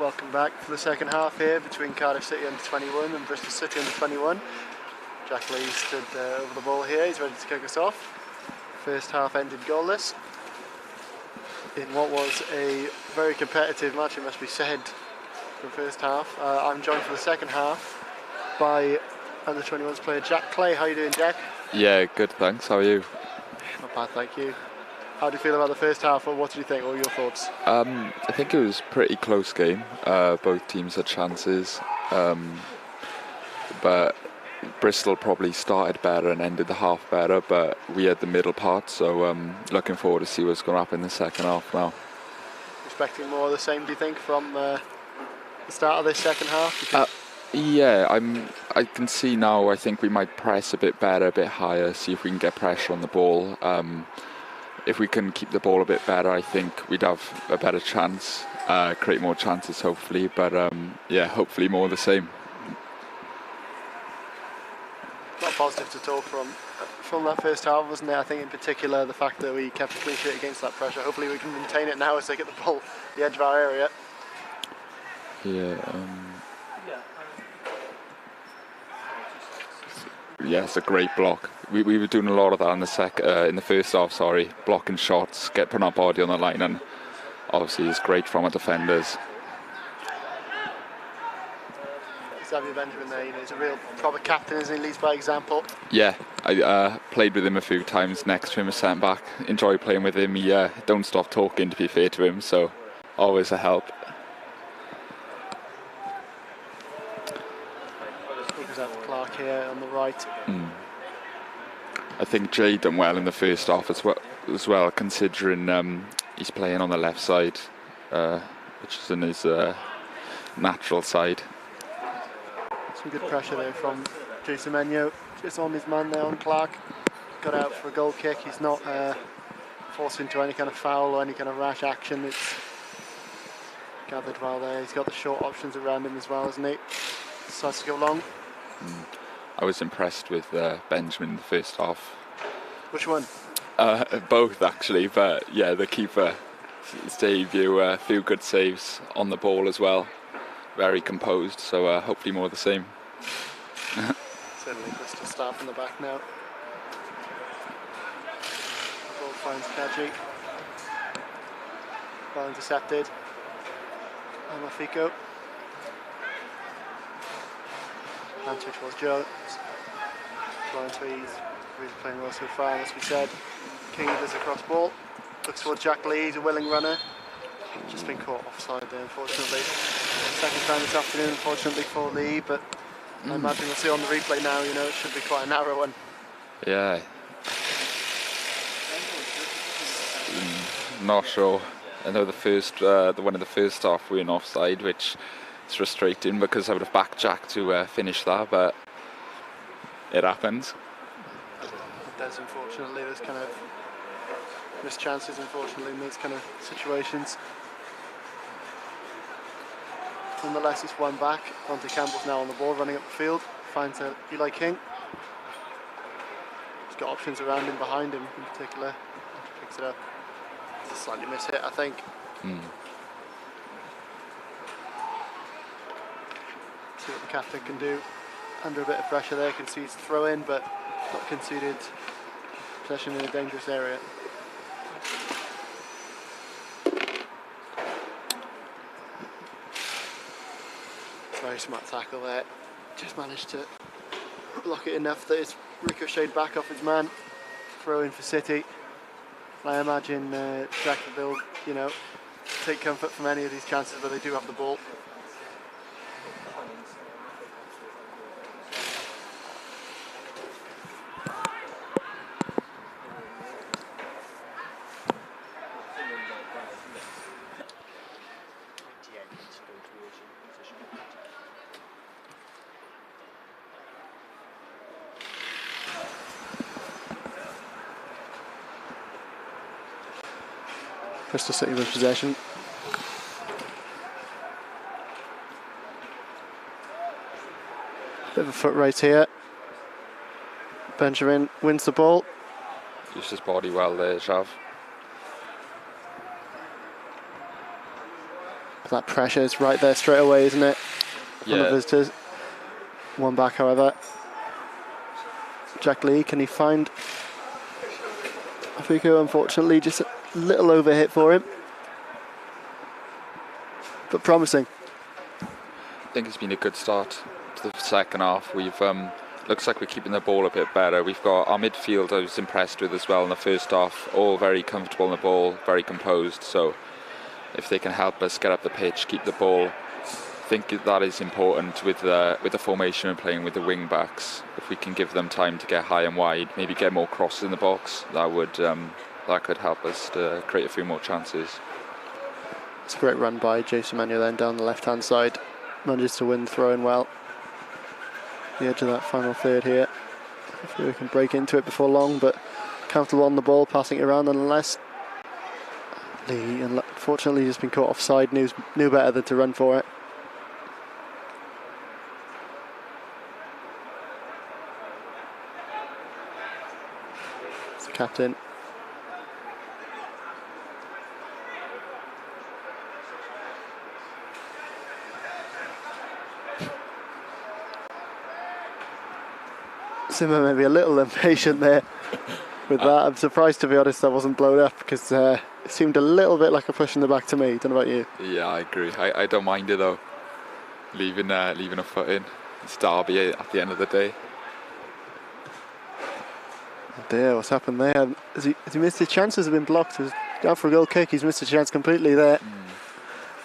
Welcome back for the second half here between Cardiff City under 21 and Bristol City under 21. Jack Lee stood over the ball here, he's ready to kick us off. First half ended goalless in what was a very competitive match, it must be said, for the first half. I'm joined for the second half by under 21's player Jack Clay. How are you doing, Jack? Yeah, good, thanks. How are you? Not bad, thank you. How do you feel about the first half, or what did you think? What were your thoughts? I think it was a pretty close game. Both teams had chances, but Bristol probably started better and ended the half better, but we had the middle part, so looking forward to see what's going to happen in the second half now. Expecting more of the same, do you think, from the start of this second half? Yeah, I can see now. I think we might press a bit better, a bit higher, see if we can get pressure on the ball. If we can keep the ball a bit better, I think we'd have a better chance, create more chances hopefully, but yeah, hopefully more of the same. Not positive to talk from that first half, wasn't it? I think in particular the fact that we kept a clean sheet against that pressure. Hopefully we can maintain it now as they get the ball the edge of our area. Yeah, it's a great block. We were doing a lot of that in the first half. Blocking shots, putting our body on the line, and obviously it's great from our defenders. Xavier Benjamin there, he's a real proper captain, isn't he? Leads by example. Yeah, I played with him a few times next to him as centre back. Enjoy playing with him. He don't stop talking, to be fair to him, so always a help. Clark here on the right. I think Jay done well in the first half as well, considering he's playing on the left side, which is in his natural side. Some good pressure there from Jason Menyo, just on his man there on Clark. Got out for a goal kick. He's not forced into any kind of foul or any kind of rash action. It's gathered well there. He's got the short options around him as well, isn't he? Decides to go long. I was impressed with Benjamin in the first half. Which one? Both actually, but yeah, the keeper saved you a few good saves on the ball as well. Very composed, so hopefully more of the same. Certainly Bristol staff in the back now. Ball finds Kaji. Ball intercepted. And Mafiko. Answer towards Jones. Florence Rees really playing well so far, as we said. King does a cross ball. Looks towards Jack Lee, he's a willing runner. Just been caught offside there, unfortunately. Second time this afternoon, unfortunately, for Lee, but I imagine we'll see on the replay now, it should be quite a narrow one. Yeah. Not sure. I know the one in the first half we were in offside, which is frustrating because I would have backed Jack to finish that, but it happens. It does, unfortunately. There's kind of missed chances, unfortunately, in those kind of situations. Nonetheless, it's one back. Monty Campbell's now on the ball, running up the field. Finds Eli King. He's got options around him, behind him in particular. Picks it up. It's a slightly missed hit, I think. See what the captain can do. Under a bit of pressure there, concedes the throw in, but not conceded possession in a dangerous area. Very smart tackle there. Just managed to block it enough that it's ricocheted back off his man. Throw in for City. I imagine Jack will, take comfort from any of these chances, but they do have the ball. Bristol City with possession. Bit of a foot race here. Benjamin wins the ball. Used his body well there, Shav. That pressure is right there straight away, isn't it? Yeah. On the visitors. One back, however. Jack Lee, can he find Mafico? Unfortunately, just a little overhit for him. But promising. I think it's been a good start to the second half. We've looks like we're keeping the ball a bit better. We've got our midfield I was impressed with as well in the first half, all very comfortable on the ball, very composed. So if they can help us get up the pitch, keep the ball, I think that is important with the formation and playing with the wing backs. If we can give them time to get high and wide, maybe get more crosses in the box, that could help us to create a few more chances. It's a great run by Jason Manuel then down the left hand side. Manages to win throwing well. The edge of that final third here. Hopefully we can break into it before long, but comfortable on the ball, passing it around unless Lee, unfortunately, just been caught offside, knew better than to run for it. It's the captain. Simmer maybe a little impatient there with that. I'm surprised, to be honest, that wasn't blown up, because it seemed a little bit like a push in the back to me. Don't know about you. Yeah, I agree. I don't mind it though. Leaving a foot in. It's Derby at the end of the day. Oh dear, what's happened there? Has he missed his chances? Have been blocked. He's down for a goal kick. He's missed a chance completely there.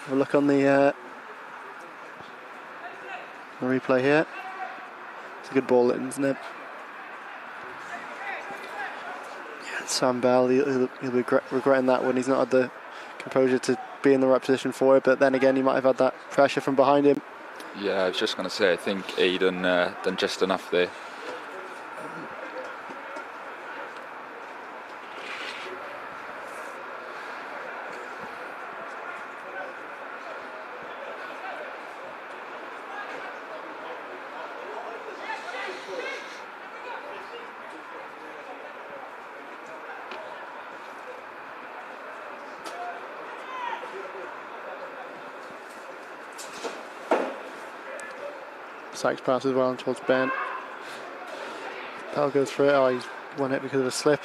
Have a look on the replay here. It's a good ball, isn't it? Sam Bell, he'll be regretting that when he's not had the composure to be in the right position for it, but then again he might have had that pressure from behind him. Yeah, I was just going to say, I think Aiden done just enough there. Sykes passes well towards Ben. Bell goes for it. Oh, he's won it because of a slip.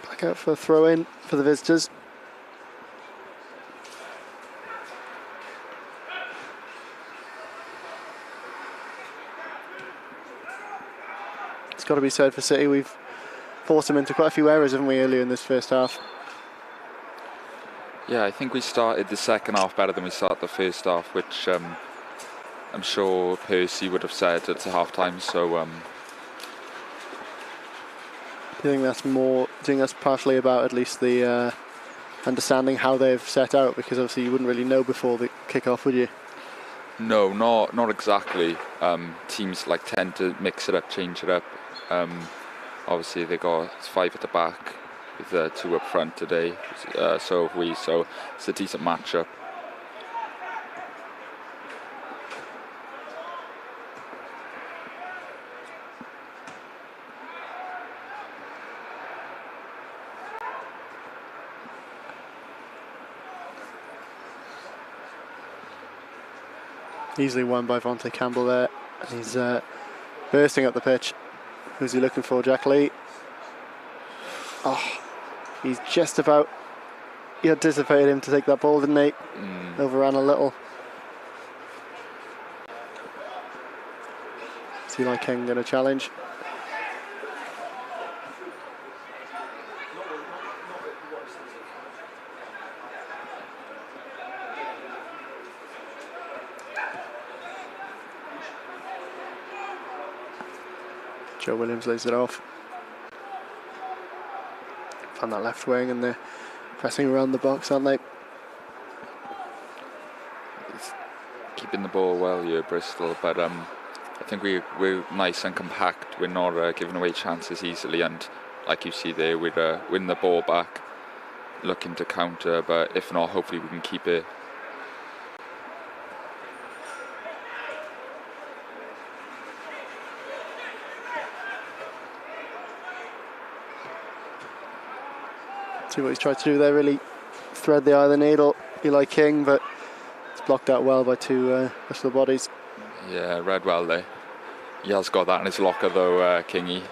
Back out for a throw in for the visitors. It's got to be said for City, we've forced them into quite a few errors, haven't we, earlier in this first half? Yeah, I think we started the second half better than we started the first half, which I'm sure Percy would have said at half time. So Do you think that's partially about at least the understanding how they've set out? Because obviously you wouldn't really know before the kickoff, would you? no, not exactly. Teams tend to mix it up, change it up. Obviously they got 5 at the back with 2 up front today, so have we. So it's a decent matchup. Easily won by Vontae Campbell there, and he's bursting up the pitch. Who's he looking for? Jack Lee. Oh, he's just about. He anticipated him to take that ball, didn't he? Overran a little. Is Eli King going to challenge? Joe Williams lays it off. On that left wing, and they're pressing around the box, aren't they? It's keeping the ball well here, Bristol, but I think we're nice and compact. We're not giving away chances easily, and like you see there, we're winning the ball back, looking to counter, but if not, hopefully we can keep it. See what he's tried to do there, really thread the eye of the needle, Eli King, but it's blocked out well by two Bristol bodies. Yeah, read well there. He has got that in his locker though, Kingy.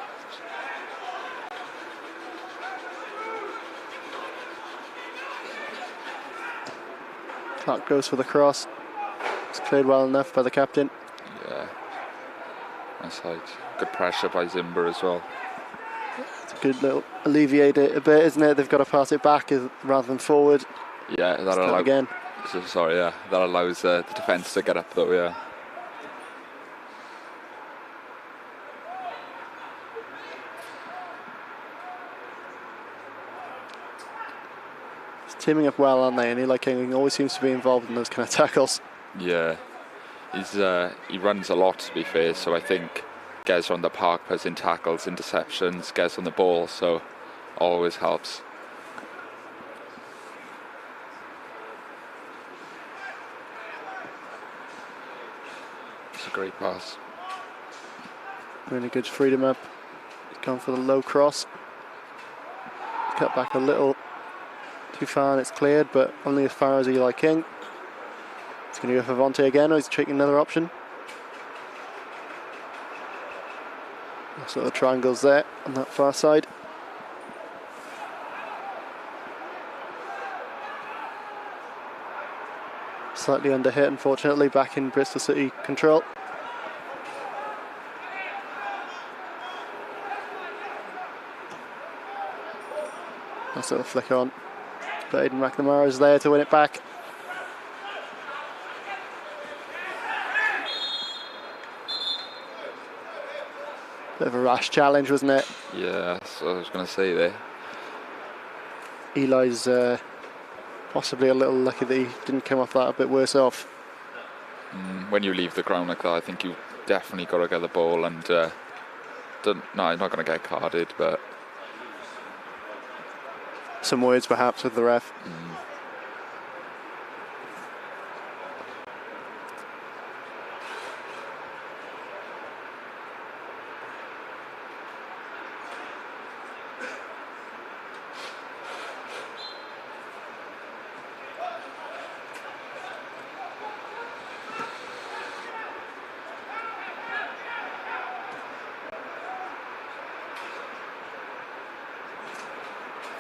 Clark goes for the cross. It's cleared well enough by the captain. Yeah. Nice height. Good pressure by Zimber as well. It's a good little alleviate it a bit, isn't it? They've got to pass it back rather than forward. Yeah, that allows again. Sorry, yeah, that allows the defence to get up though. Yeah. It's teaming up well, aren't they? And Eli King always seems to be involved in those kind of tackles. Yeah, he runs a lot, to be fair. So I think gets on the park, puts in tackles, interceptions, gets on the ball, so always helps. It's a great pass. Really good freedom up. He's gone for the low cross. Cut back a little too far and it's cleared, but only as far as Eli King. It's going to go for Vontae again, or he's taking another option. So the triangles there on that far side. Slightly under hit, unfortunately, back in Bristol City control. Nice little flicker on. But Aidan McNamara is there to win it back. Bit of a rash challenge, wasn't it? Yeah, that's what I was going to say there. Eli's possibly a little lucky that he didn't come off that a bit worse off. When you leave the ground like that, I think you definitely got to get the ball and no, you're not going to get carded, but some words perhaps with the ref.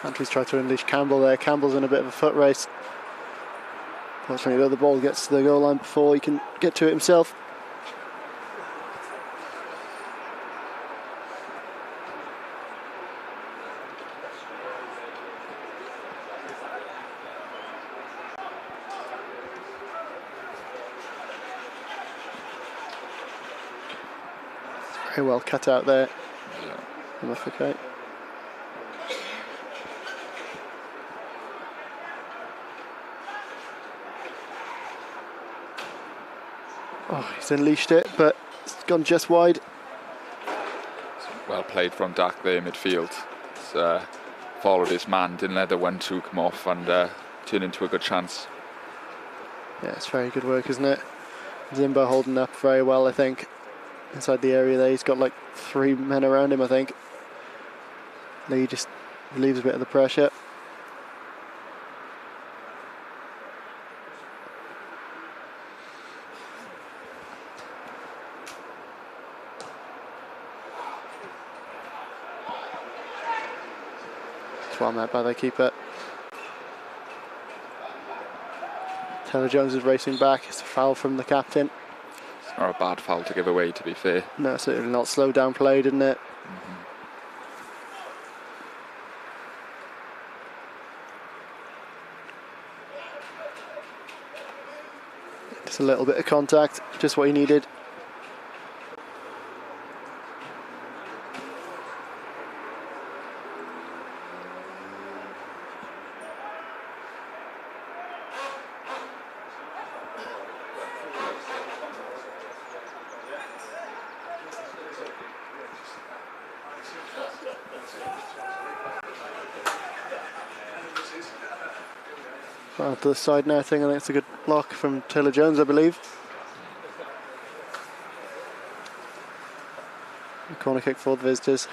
Antry's tried to unleash Campbell there. Campbell's in a bit of a foot race. Fortunately, the ball gets to the goal line before he can get to it himself. Very well cut out there. Okay. Oh, he's unleashed it, but it's gone just wide. Well played from Dak there in midfield. He's, followed his man, didn't let the 1-2 come off and turn into a good chance. Yeah, it's very good work, isn't it? Zimbo holding up very well, I think. Inside the area there, he's got like 3 men around him, I think. Lee just relieves a bit of the pressure. It's well met by the keeper. Taylor Jones is racing back. It's a foul from the captain. It's not a bad foul to give away, to be fair. No, certainly not. Slow down play, didn't it? Just a little bit of contact, just what he needed. To the side netting, I think it's a good block from Taylor Jones, I believe. A corner kick for the visitors.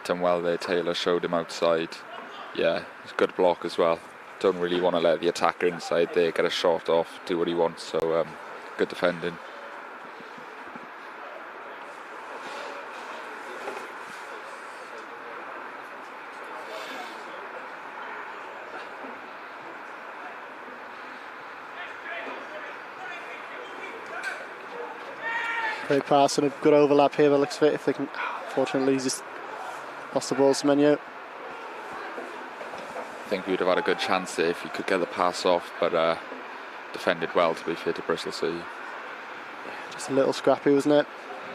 Done well there, Taylor showed him outside. Yeah, it's a good block as well. Don't really want to let the attacker inside there get a shot off, do what he wants. So good defending. Great pass and a good overlap here by the looks of it. If they can, fortunately, he's just lost the ball to Semenyo. I think we'd have had a good chance there if he could get the pass off, but defended well, to be fair to Bristol City. Just a little scrappy, wasn't it?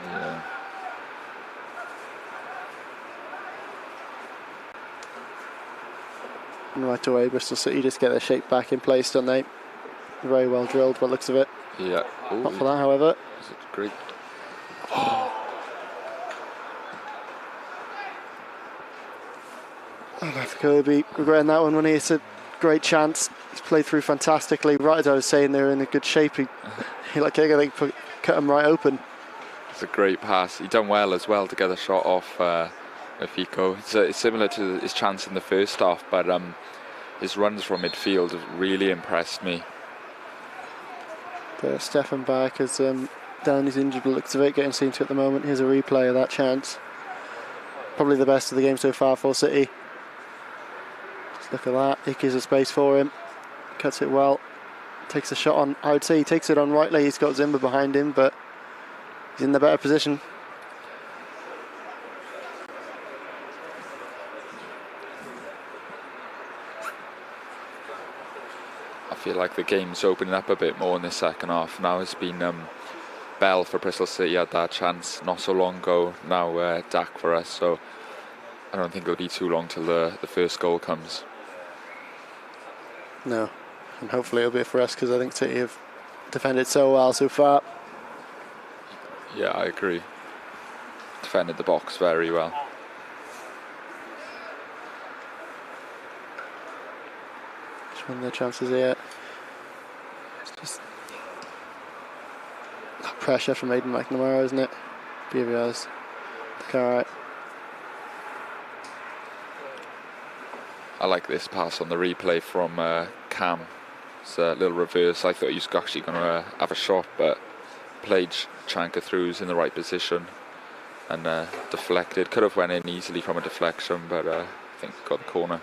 Yeah. And right away, Bristol City just get their shape back in place, don't they? Very well drilled by the looks of it. Yeah. Ooh. Not for that, however. Is it great? Mafico will be regretting that one when it's a great chance. He's played through fantastically. Right as I was saying, they're in a good shape. He like I think cut him right open. It's a great pass. He done well as well to get the shot off Mafico. It's similar to his chance in the first half, but his runs from midfield have really impressed me. Stefan Back has down his injured, but looks of it getting seen to at the moment. Here's a replay of that chance. Probably the best of the game so far for City. Just look at that. It gives a space for him. Cuts it well. Takes a shot on. I would say he takes it on rightly. He's got Zimba behind him, but he's in the better position. I feel like the game's opening up a bit more in the second half. Now it's been Bell for Bristol City had that chance not so long ago. Now Dak for us, so I don't think it'll be too long till the first goal comes. No, and hopefully it'll be for us because I think City have defended so well so far. Yeah, I agree. Defended the box very well. Just one of their chances here. It's just that pressure from Aidan McNamara, isn't it? BVR's alright. I like this pass on the replay from Cam. It's a little reverse. I thought he was actually going to have a shot, but played Chanka through, was in the right position and deflected. Could have went in easily from a deflection, but I think got the corner.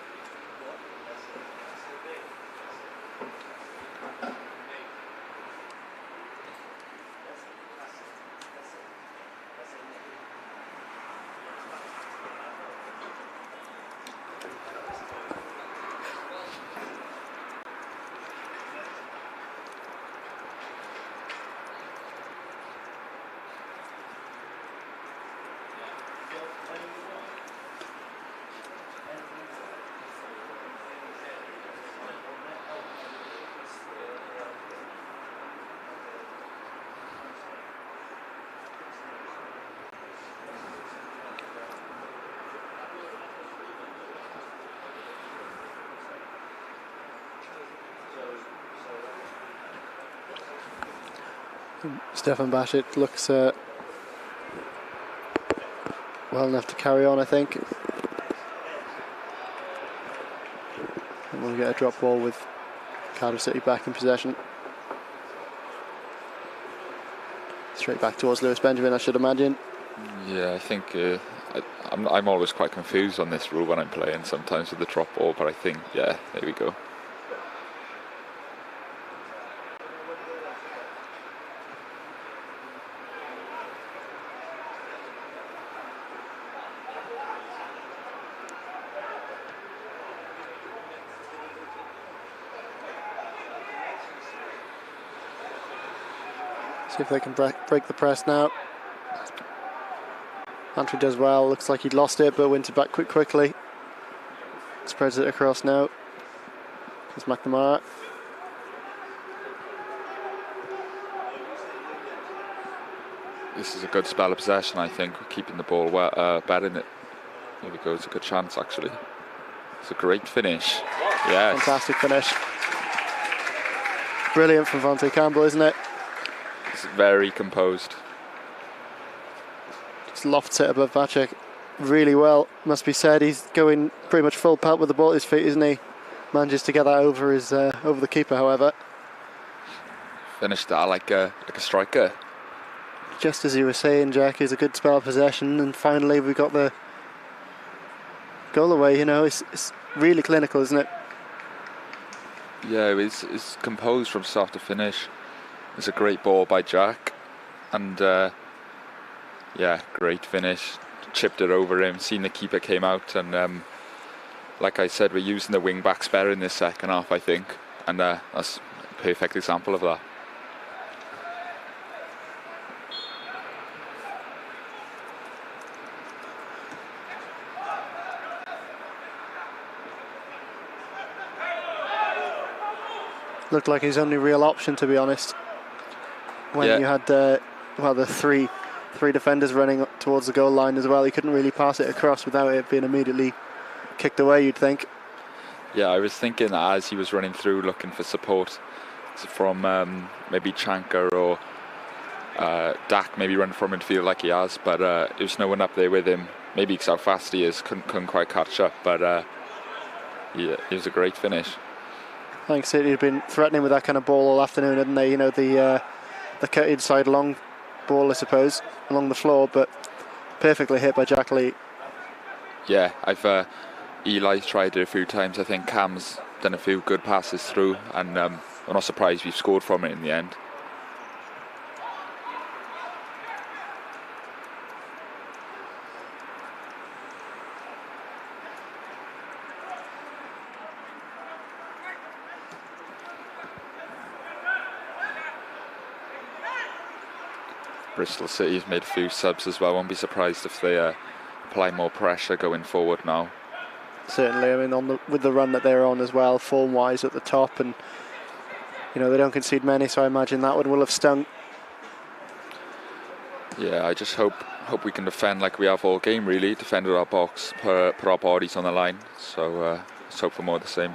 Stefan Bashit looks well enough to carry on, I think. And we'll get a drop ball with Cardiff City back in possession. Straight back towards Lewis Benjamin, I should imagine. Yeah, I think I'm always quite confused on this rule when I'm playing sometimes with the drop ball, but I think, yeah, there we go. See if they can break the press now. Antry does well. Looks like he'd lost it, but wins it back quickly. Spreads it across now. It's McNamara. This is a good spell of possession, I think. We're keeping the ball well, batting it. There we go. It's a good chance, actually. It's a great finish. Yes. Fantastic finish. Brilliant from Vontae Campbell, isn't it? It's very composed. Just lofts it above Vacek. really well, must be said. He's going pretty much full pelt with the ball at his feet, isn't he? Manages to get that over over the keeper, however. Finished that like a striker. Just as you were saying, Jack, is a good spell of possession, and finally we got the goal away. You know, it's really clinical, isn't it? Yeah, it's composed from start to finish. It's a great ball by Jack, and yeah, great finish. Chipped it over him. Seen the keeper came out, and like I said, we're using the wing backs better in this second half, I think, and that's a perfect example of that. Looked like his only real option, to be honest. When you had the three defenders running towards the goal line as well, he couldn't really pass it across without it being immediately kicked away, you'd think. Yeah, I was thinking that as he was running through looking for support from maybe Chanka or Dak, maybe run from midfield like he has, but there was no one up there with him. Maybe because how fast he is, couldn't quite catch up, but yeah, it was a great finish. I think City had been threatening with that kind of ball all afternoon, hadn't they? You know, the cut inside long ball, I suppose, along the floor, but perfectly hit by Jack Lee. Yeah, Eli tried it a few times. I think Cam's done a few good passes through, and I'm not surprised we've scored from it in the end. Bristol City's made a few subs as well. Won't be surprised if they apply more pressure going forward now. Certainly, I mean, with the run that they're on as well, form-wise at the top, and you know they don't concede many, so I imagine that one will have stung. Yeah, I just hope we can defend like we have all game. Really, defend with our box, put our bodies on the line. So let's hope for more of the same.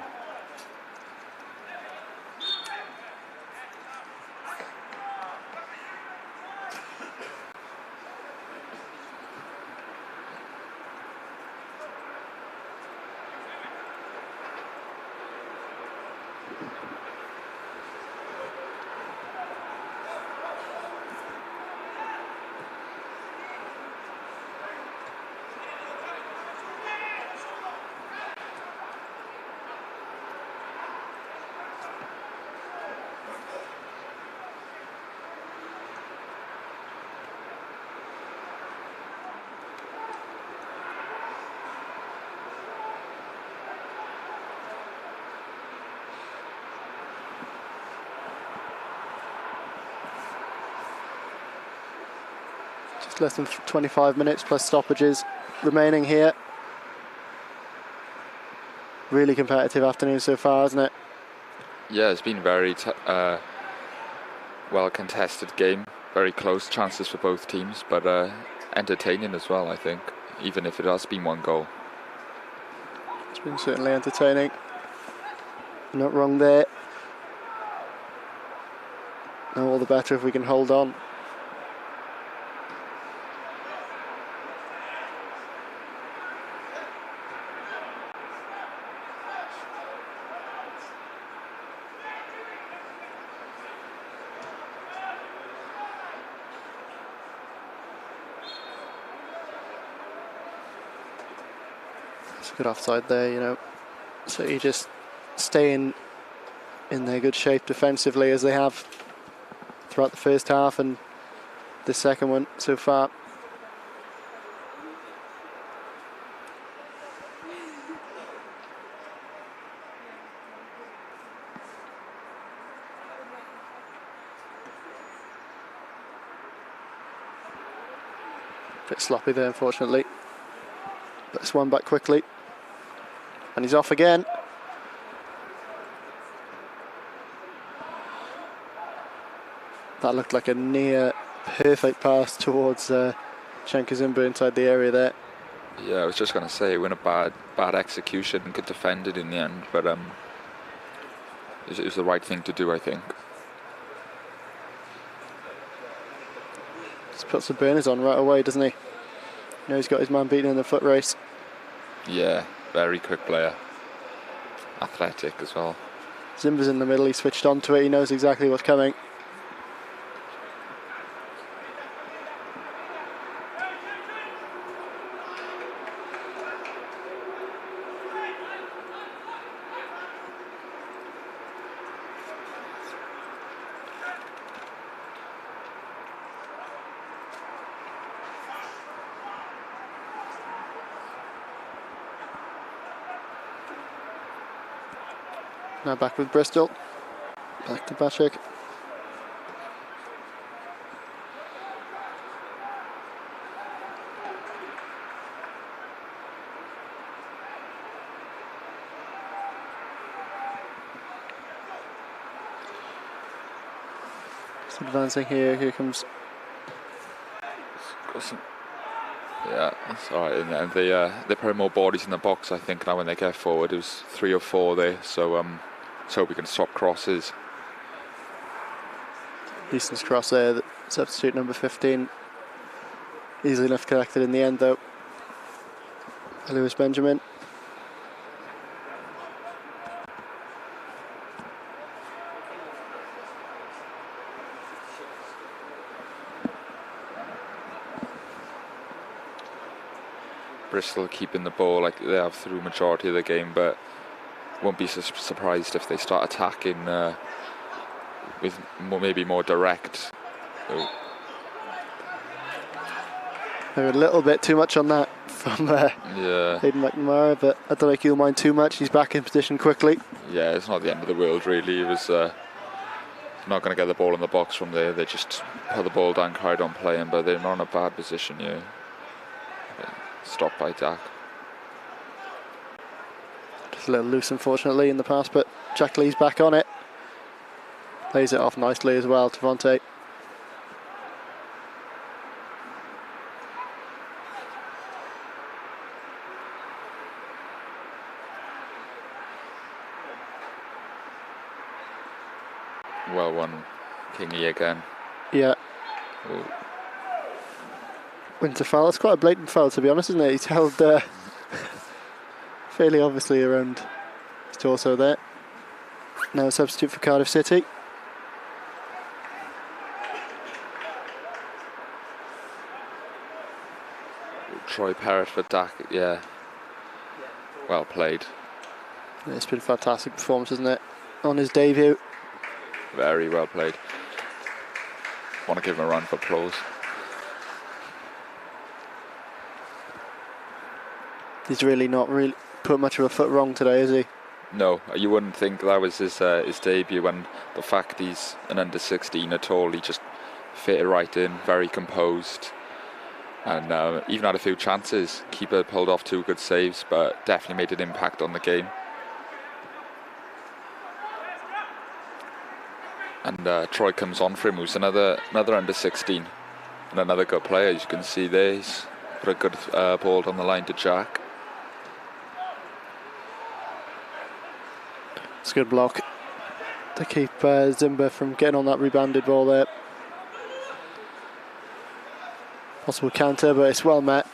Less than 25 minutes plus stoppages remaining here. Really competitive afternoon so far, isn't it? Yeah, it's been very well contested game. Very close chances for both teams, but entertaining as well, I think, even if it has been one goal. It's been certainly entertaining. Not wrong there. Now all the better if we can hold on. Good offside there, you know. So you just stay in their good shape defensively as they have throughout the first half and the second one so far. Bit sloppy there, unfortunately. But it's one back quickly. And he's off again. That looked like a near perfect pass towards Schenker Zimba inside the area there. Yeah, I was just going to say, when a bad execution, good defended in the end, but it was the right thing to do, I think. Just puts the burners on right away, doesn't he? You know he's got his man beaten in the foot race. Yeah, very quick player. Athletic as well. Zimba's in the middle, he switched onto it, he knows exactly what's coming. Now back with Bristol. Back to Bashik. Just advancing here. Here comes. Yeah, that's all right. And they put more bodies in the box, I think, now when they get forward. It was 3 or 4 there, so we can stop crosses. Decent cross there. Substitute number 15. Easily enough collected in the end, though. Lewis Benjamin. Bristol keeping the ball like they have through majority of the game, but won't be surprised if they start attacking with maybe more direct. They're a little bit too much on that from Aidan McNamara, but I don't think he'll mind too much. He's back in position quickly. Yeah, it's not the end of the world really. He was not going to get the ball in the box from there. They just put the ball down, carried on playing, but they're not in a bad position here. Stopped by Dak. Just a little loose, unfortunately, in the pass, but Jack Lee's back on it. Plays it off nicely as well to Vontae. Well won, Kingy again. Yeah. Ooh. Winter foul. It's quite a blatant foul, to be honest, isn't it? He's held fairly obviously around his torso there. Now a substitute for Cardiff City. Troy Parrott for Dak, yeah. Well played. It's been a fantastic performance, isn't it? On his debut. Very well played. Want to give him a round of applause. He's really not put much of a foot wrong today, is he? No, you wouldn't think that was his debut, and the fact he's an under 16 at all, he just fit it right in, very composed, and even had a few chances. Keeper pulled off 2 good saves, but definitely made an impact on the game. And Troy comes on for him, who's another under 16 and another good player. As you can see there, he's put a good ball on the line to Jack. It's a good block to keep Zimba from getting on that rebounded ball there. Possible counter, but it's well met.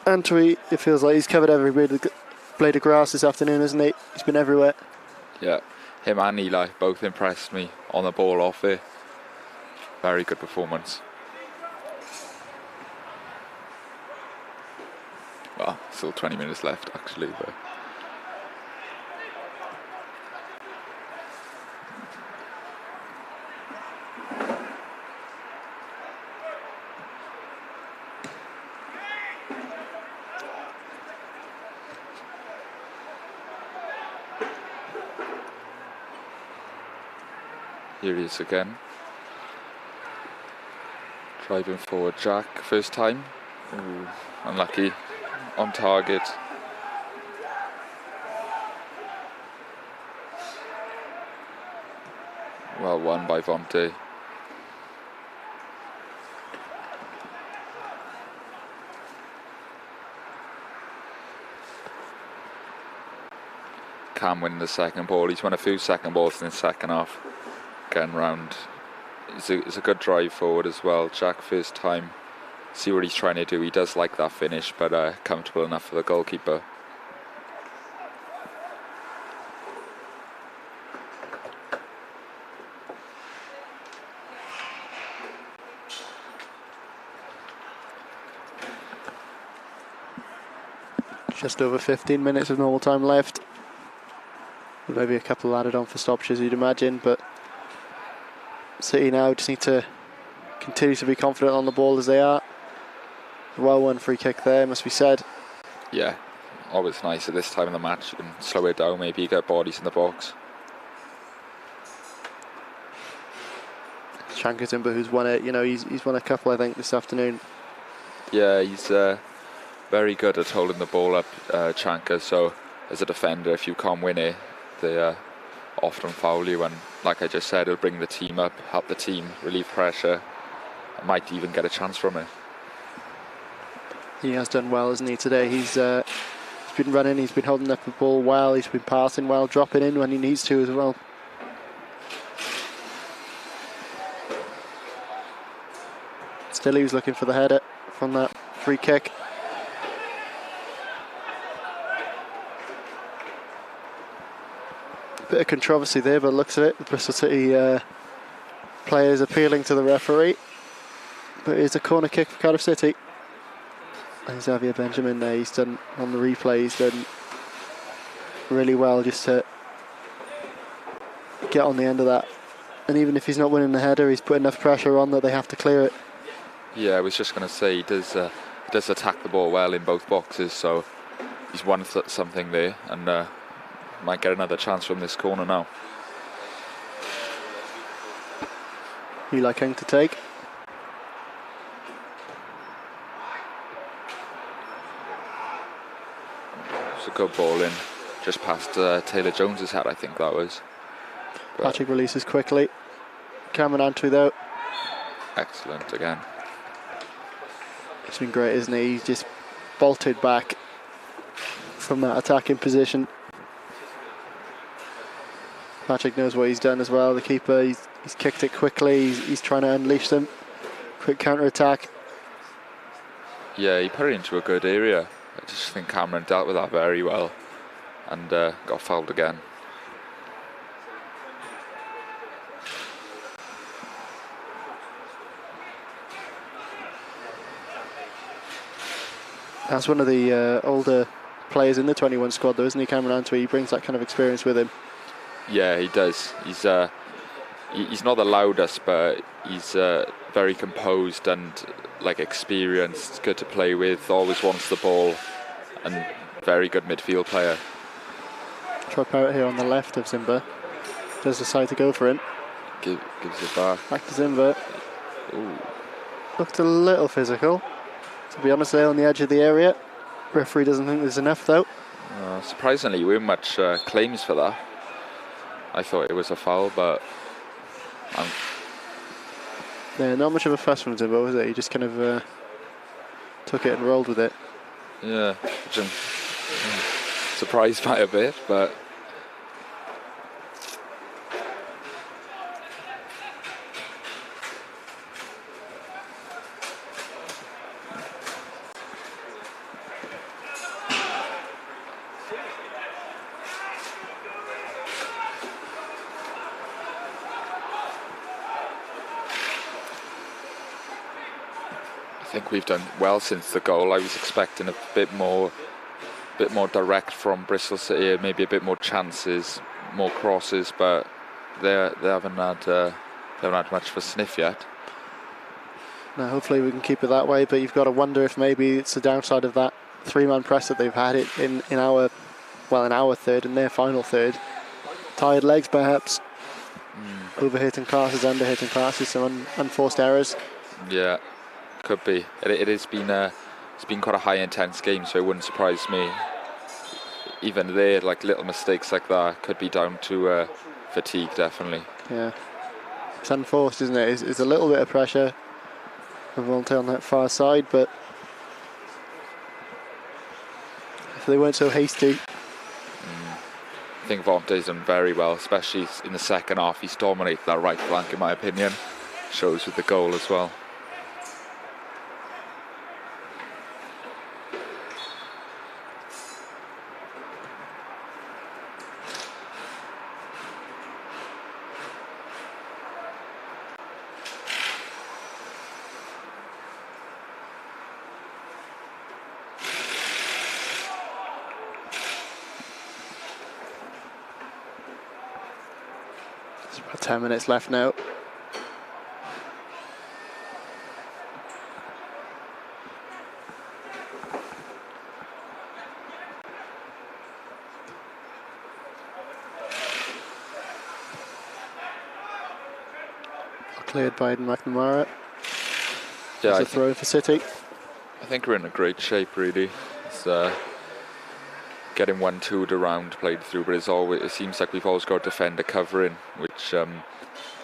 Antwi, it feels like he's covered every blade of grass this afternoon, isn't he? He's been everywhere. Yeah, him and Eli both impressed me on the ball off there. Very good performance. Well, still 20 minutes left actually, but here he is again. Driving forward Jack, first time. Ooh, unlucky. On target. Well won by Vontae. Cam winning the second ball. He's won a few second balls in the second half. Getting round. It's a good drive forward as well. Jack first time. see what he's trying to do. He does like that finish, but comfortable enough for the goalkeeper. Just over 15 minutes of normal time left. Maybe a couple added on for stoppages, you'd imagine, but City now just need to continue to be confident on the ball as they are. Well won free kick there, must be said. Yeah, always nice at this time of the match. You can slow it down, maybe get bodies in the box. Shankar-Timber, who's won it, he's won a couple, I think, this afternoon. Yeah, he's very good at holding the ball up, Chanka. So as a defender, if you can't win it, they often foul you, and like I just said, it'll bring the team up, help the team relieve pressure, and might even get a chance from it. He has done well, hasn't he, today? He's been running, he's been holding up the ball well, he's been passing well, dropping in when he needs to as well. Still, he was looking for the header from that free kick. Bit of controversy there, but looks of it, the Bristol City players appealing to the referee. But it's a corner kick for Cardiff City. And Xavier Benjamin there, he's done on the replay, he's done really well just to get on the end of that. And even if he's not winning the header, he's put enough pressure on that they have to clear it. Yeah, I was just going to say, he does attack the ball well in both boxes, so he's won something there, and might get another chance from this corner now. Eli King to take. It's a good ball in, just past Taylor Jones's head, I think that was. But Patrick releases quickly. Cameron Antwi though. excellent again. It's been great, isn't he? He's just bolted back from that attacking position. Patrick knows what he's done as well. The keeper, he's kicked it quickly. He's trying to unleash them. Quick counter-attack. Yeah, he put it into a good area. I just think Cameron dealt with that very well, and got fouled again. That's one of the older players in the 21 squad though, isn't he, Cameron Antwi? He brings that kind of experience with him. Yeah, he does. He's not the loudest, but he's very composed and experienced, good to play with, always wants the ball, and very good midfield player. Drop out here on the left of Zimba. Does decide to go for him. Gives it back. Back to Zimba. Ooh. Looked a little physical, to be honest, there on the edge of the area. Referee doesn't think there's enough though. Surprisingly, we weren't much claims for that. I thought it was a foul, but yeah, not much of a fuss from Zimbo, was it? He just kind of took it and rolled with it. yeah, which I'm surprised by a bit, but I think we've done well since the goal. I was expecting a bit more direct from Bristol City, maybe a bit more chances, more crosses, but they haven't had much of a sniff yet. Now, hopefully we can keep it that way, but you've got to wonder if maybe it's the downside of that three-man press that they've had it in our third and their final third. Tired legs, perhaps. Overhitting passes, underhitting passes, some unforced errors. Yeah, could be. It's been quite a high intense game, so it wouldn't surprise me. Even there, little mistakes like that could be down to fatigue, definitely. Yeah, it's unforced, isn't it? It's a little bit of pressure from Voltaire on that far side, but if they weren't so hasty. I think Vontae's done very well, especially in the second half. He's dominated that right flank, in my opinion. Shows with the goal as well. There's about 10 minutes left now. Cleared by Aidan McNamara. Yeah, There's a throw for City. I think we're in a great shape, really. It's getting 1-2 around played through, but it seems like we've always got a defender covering, which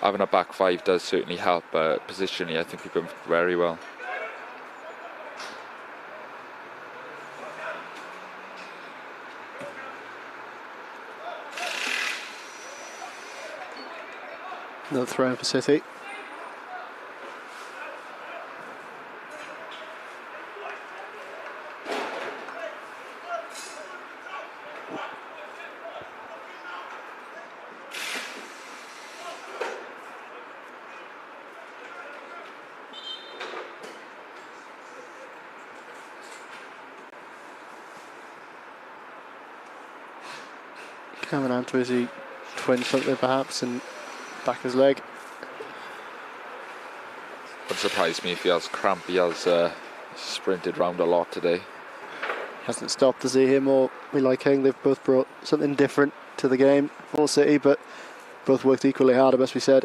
having a back five does certainly help. But positionally, I think we've been very well. Another throw for City. Coming on to his twin something perhaps and back his leg. Wouldn't surprise me if he has cramp. He has sprinted round a lot today. Hasn't stopped to see him or Eli King. They've both brought something different to the game for City, but both worked equally hard, it must be said.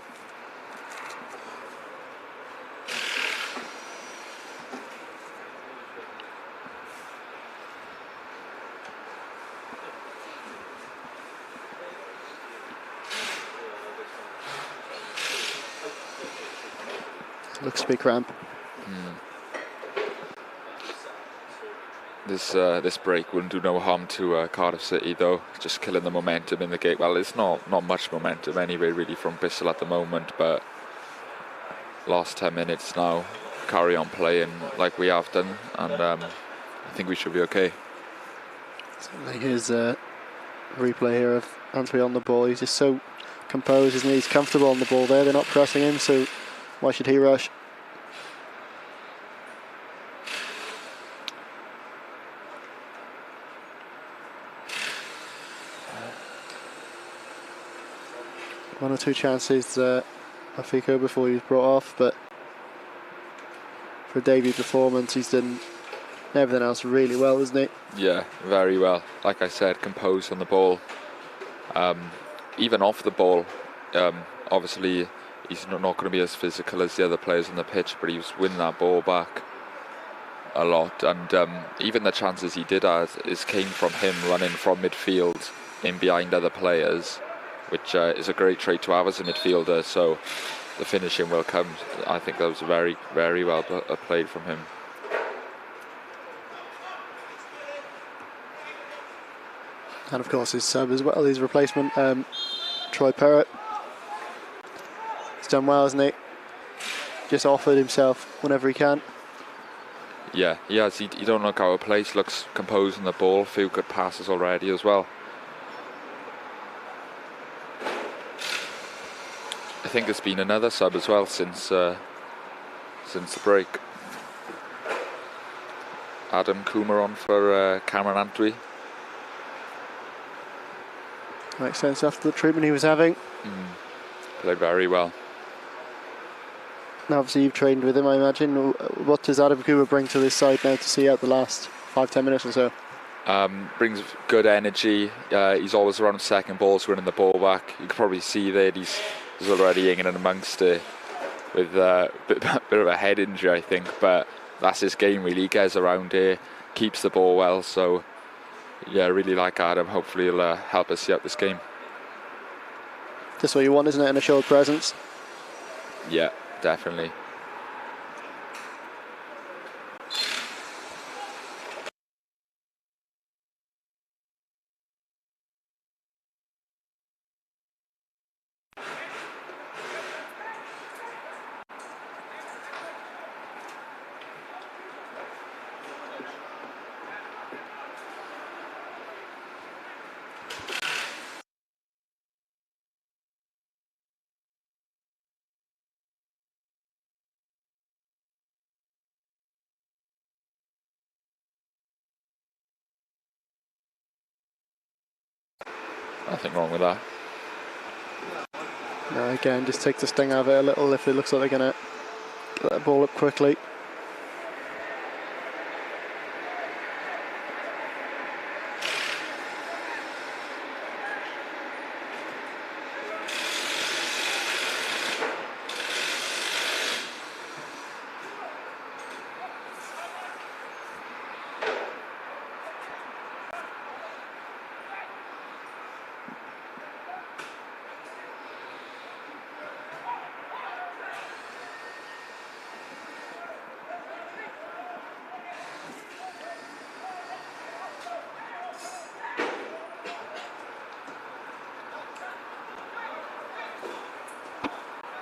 Looks to be cramp. This break wouldn't do no harm to Cardiff City, though. Just killing the momentum in the game. Well, it's not much momentum anyway, really, from Bristol at the moment. But last 10 minutes now, carry on playing like we have done, and I think we should be okay. Here's a replay here of Antwi on the ball. He's just so composed, isn't he? He's comfortable on the ball there. They're not pressing him, so why should he rush? One or two chances Afiko before he was brought off, but for a debut performance he's done everything else really well, isn't he? Yeah, very well. Like I said, composed on the ball. Even off the ball, obviously he's not going to be as physical as the other players on the pitch, but he was winning that ball back a lot. And even the chances he did have came from him running from midfield in behind other players, which is a great trait to have as a midfielder. So the finishing will come. I think that was very, very well played from him. And of course his sub as well, his replacement, Troy Perrott. He's done well, hasn't he? Just offered himself whenever he can. Yeah, he has. He don't look out of place, looks composed on the ball. A few good passes already as well. I think there's been another sub as well since the break. Adam Coomer on for Cameron Antwi. Makes sense after the treatment he was having. Played very well. Now obviously you've trained with him, I imagine. What does Adam Coomer bring to this side now to see out the last 5-10 minutes or so? Brings good energy. He's always around second balls, winning the ball back. You can probably see that he's already in and amongst it with a bit of a head injury, I think. But that's his game, really. He gets around here, keeps the ball well. So, yeah, I really like Adam. Hopefully he'll help us see out this game. Just what you want, isn't it? An assured presence. Yeah, definitely. Nothing wrong with that. No, again, just take the sting out of it a little if it looks like they're going to get that ball up quickly.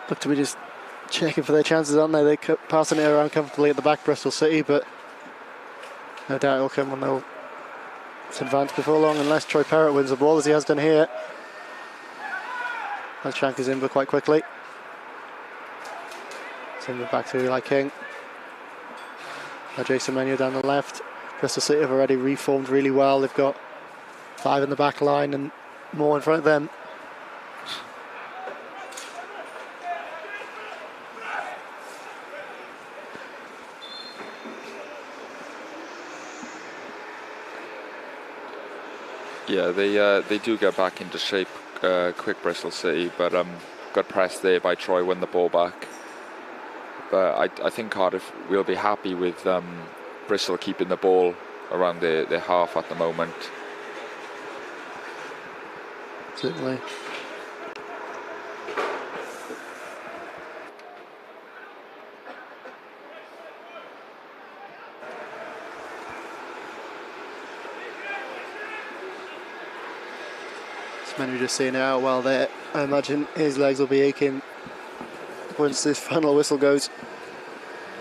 Look to be just checking for their chances, aren't they? They're passing it around comfortably at the back, Bristol City, but no doubt it'll come when they'll advance before long, unless Troy Parrott wins the ball, as he has done here. And Shank is in, but quite quickly. Timber back to Eli King. Now Jason Menu down the left. Bristol City have already reformed really well. They've got 5 in the back line and more in front of them. Yeah, they do get back into shape quick, Bristol City, but got pressed there by Troy, won the ball back. But I think Cardiff will be happy with Bristol keeping the ball around their half at the moment. Certainly. Menu just seeing it out well there. I imagine his legs will be aching once this final whistle goes,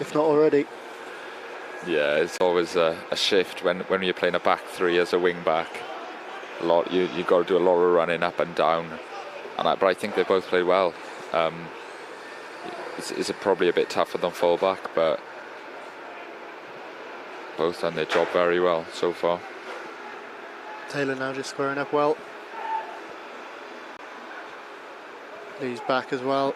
if not already. Yeah, it's always a shift when you're playing a back three as a wing back. You got to do a lot of running up and down, but I think they both played well. It's probably a bit tougher than fullback, but both done their job very well so far. Taylor now just squaring up well. Lee's back as well.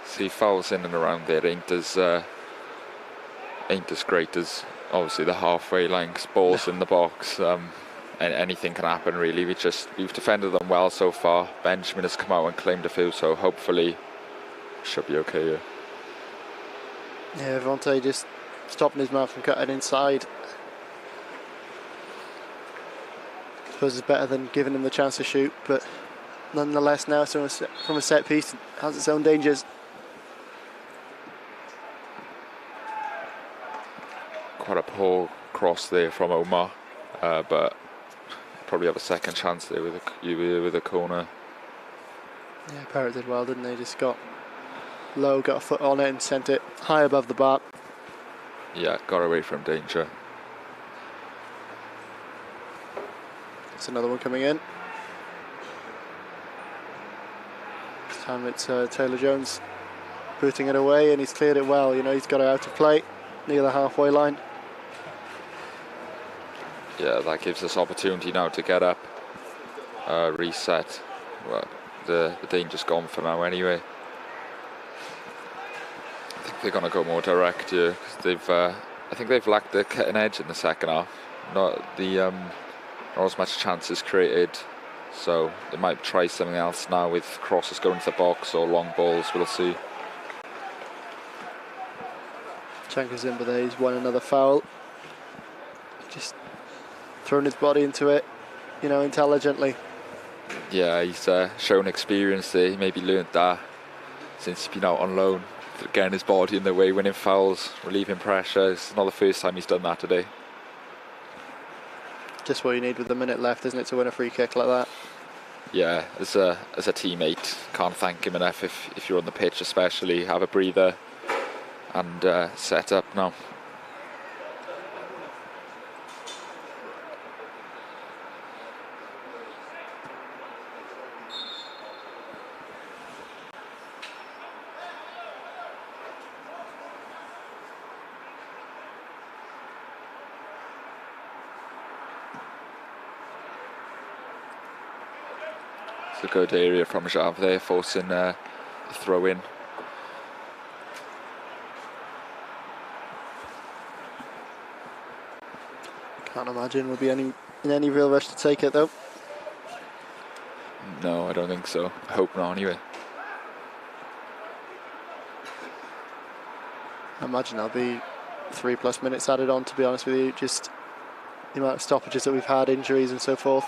See, fouls in and around there ain't as great as obviously the halfway lengths, balls in the box. And anything can happen really. We've defended them well so far. Benjamin has come out and claimed a few, so hopefully should be okay here. Yeah, Vontae just stopping his mouth from cutting inside. I suppose it's better than giving him the chance to shoot, but nonetheless now it's from a set piece, it has its own dangers. Quite a poor cross there from Omar, but probably have a second chance there with a corner. Yeah, Parrott did well, didn't they? Just got low, got a foot on it and sent it high above the bar. Yeah, got away from danger. It's another one coming in. This time it's Taylor Jones booting it away, and he's cleared it well. You know, he's got it out of play near the halfway line. Yeah, that gives us opportunity now to get up, reset. Well, the danger's gone for now anyway. I think they're going to go more direct here, because I think they've lacked the cutting edge in the second half. Not as much chances created, so they might try something else now with crosses going to the box or long balls. We'll see. Chanka's in, but he's won another foul. Just thrown his body into it, you know, intelligently. Yeah, he's shown experience there. He maybe learned that since he's been out on loan. Getting his body in the way, winning fouls, relieving pressure. It's not the first time he's done that today. Just what you need with a minute left, isn't it, to win a free kick like that? Yeah, as a teammate, can't thank him enough if you're on the pitch, especially. Have a breather and set up now. a good area from Jav there, forcing a throw in. Can't imagine we'll be in any real rush to take it though. No, I don't think so. I hope not anyway. I imagine there'll be 3+ minutes added on, to be honest with you, just the amount of stoppages that we've had, injuries and so forth.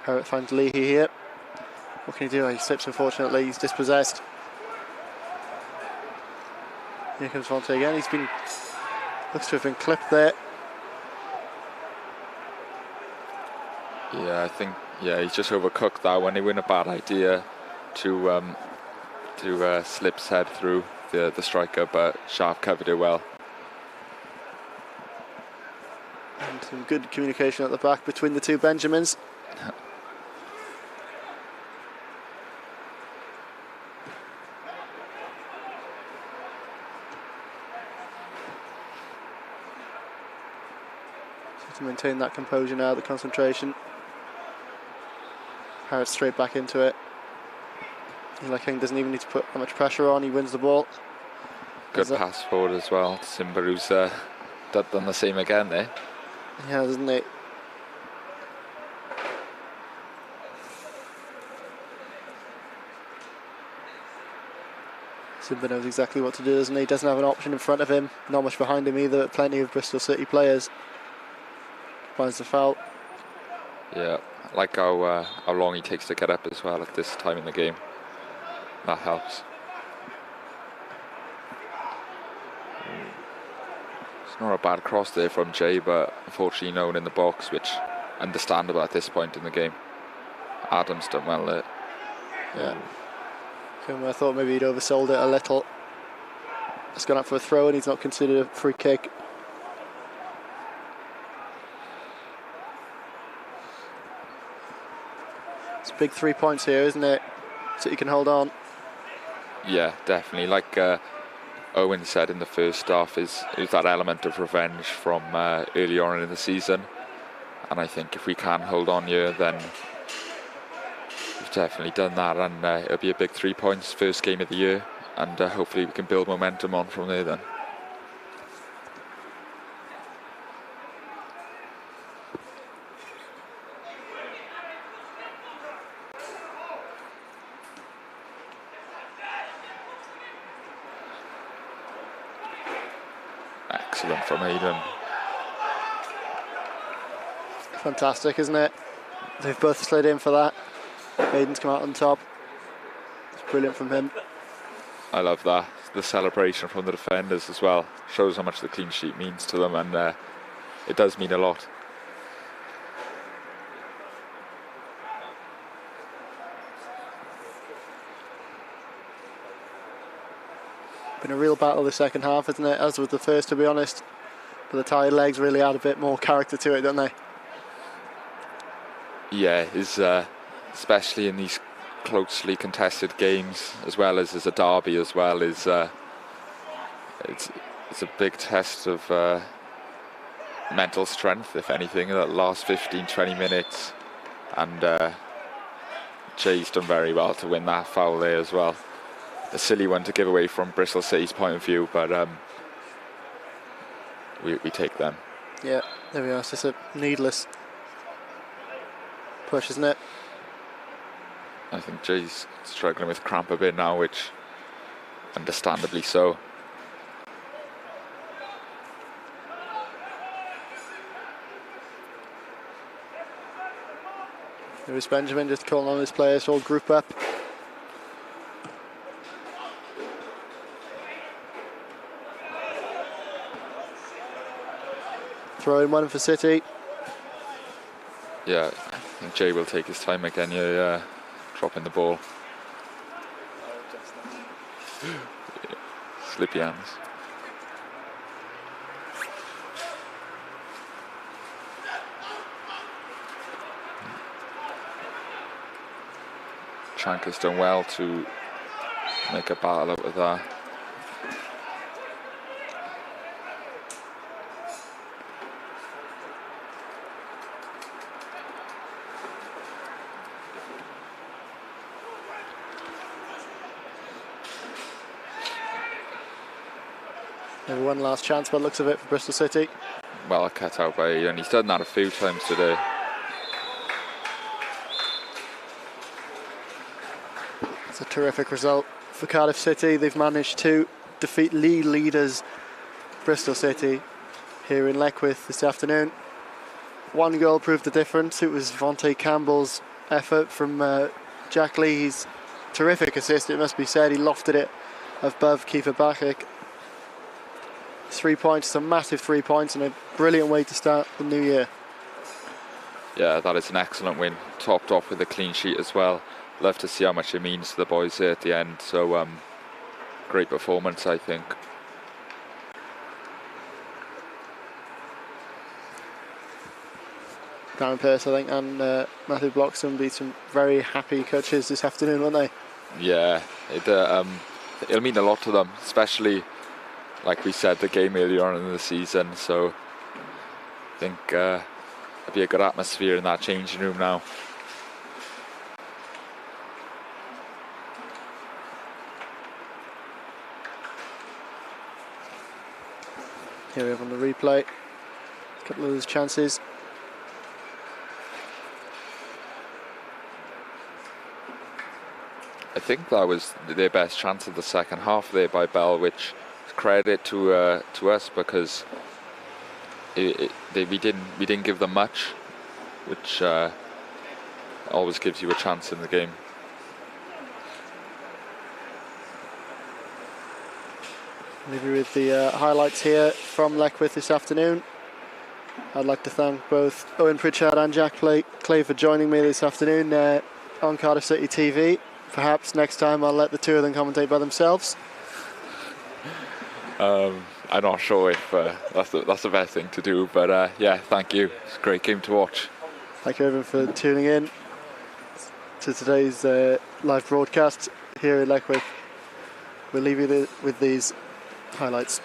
Howard finds Leahy here. What can he do? He slips, unfortunately. He's dispossessed. Here comes Vontae again. Looks to have been clipped there. Yeah, I think he's just overcooked that one. It wasn't a bad idea to slip his head through the striker, but Sharp covered it well. And some good communication at the back between the two Benjamins. So to maintain that composure now, the concentration. Harris straight back into it. Eli King doesn't even need to put that much pressure on, he wins the ball. Good pass forward as well. Simba, who's done the same again there. Yeah, doesn't he? Simba knows exactly what to do, doesn't he? Doesn't have an option in front of him, not much behind him either, plenty of Bristol City players. Finds the foul. Yeah, I like how long he takes to get up as well at this time in the game. That helps. It's not a bad cross there from Jay, but unfortunately no one in the box, which understandable at this point in the game. Adam's done well there. Yeah. I thought maybe he'd oversold it a little. It's gone up for a throw and he's not considered a free kick. It's big 3 points here, isn't it? So you can hold on. Yeah, definitely. Like Owen said in the first half, is that element of revenge from early on in the season. And I think if we can hold on here, then we've definitely done that. And it'll be a big 3 points, first game of the year. And hopefully we can build momentum on from there then. Excellent from Aidan. Fantastic, isn't it? They've both slid in for that. Aidan's come out on top. It's brilliant from him. I love that. The celebration from the defenders as well. Shows how much the clean sheet means to them, and it does mean a lot. Been a real battle the second half, isn't it? As with the first, to be honest. But the tired legs really add a bit more character to it, don't they? Yeah, especially in these closely contested games, as well as a derby as well, it's a big test of mental strength, if anything, that last 15-20 minutes. And Jay's done very well to win that foul there as well. A silly one to give away from Bristol City's point of view, but we take them. Yeah, there we are. It's just a needless push, isn't it? I think Jay's struggling with cramp a bit now, which understandably so. There's Benjamin just calling on his players to all group up. Throwing one for City. Yeah, I think Jay will take his time again here, dropping the ball. Yeah, slippy hands. Chanka's done well to make a battle out of that. Maybe one last chance by the looks of it for Bristol City. Well cut out by Ian. He's done that a few times today. It's a terrific result for Cardiff City. They've managed to defeat league leaders Bristol City here in Leckwith this afternoon. One goal proved the difference. It was Vontae Campbell's effort from Jack Lee's terrific assist, it must be said. He lofted it above Kiefer Bacchick. 3 points, some massive 3 points, and a brilliant way to start the new year. Yeah, that is an excellent win, topped off with a clean sheet as well. Love to see how much it means to the boys there at the end. So great performance, I think. Darren Pearce, I think, and Matthew Bloxham be some very happy coaches this afternoon, won't they? Yeah, it'll mean a lot to them, especially, like we said, the game earlier on in the season. So I think it'll be a good atmosphere in that changing room now. Here we have on the replay a couple of those chances. I think that was their best chance of the second half there by Bell, which is credit to us, because we didn't give them much, which always gives you a chance in the game. Maybe with the highlights here from Leckwith this afternoon. I'd like to thank both Owen Pritchard and Jack Clay for joining me this afternoon on Cardiff City TV. Perhaps next time I'll let the two of them commentate by themselves. I'm not sure if that's the best thing to do, but yeah, thank you. It's a great game to watch. Thank you everyone for tuning in to today's live broadcast here in Leckwith. We'll leave you with these highlights.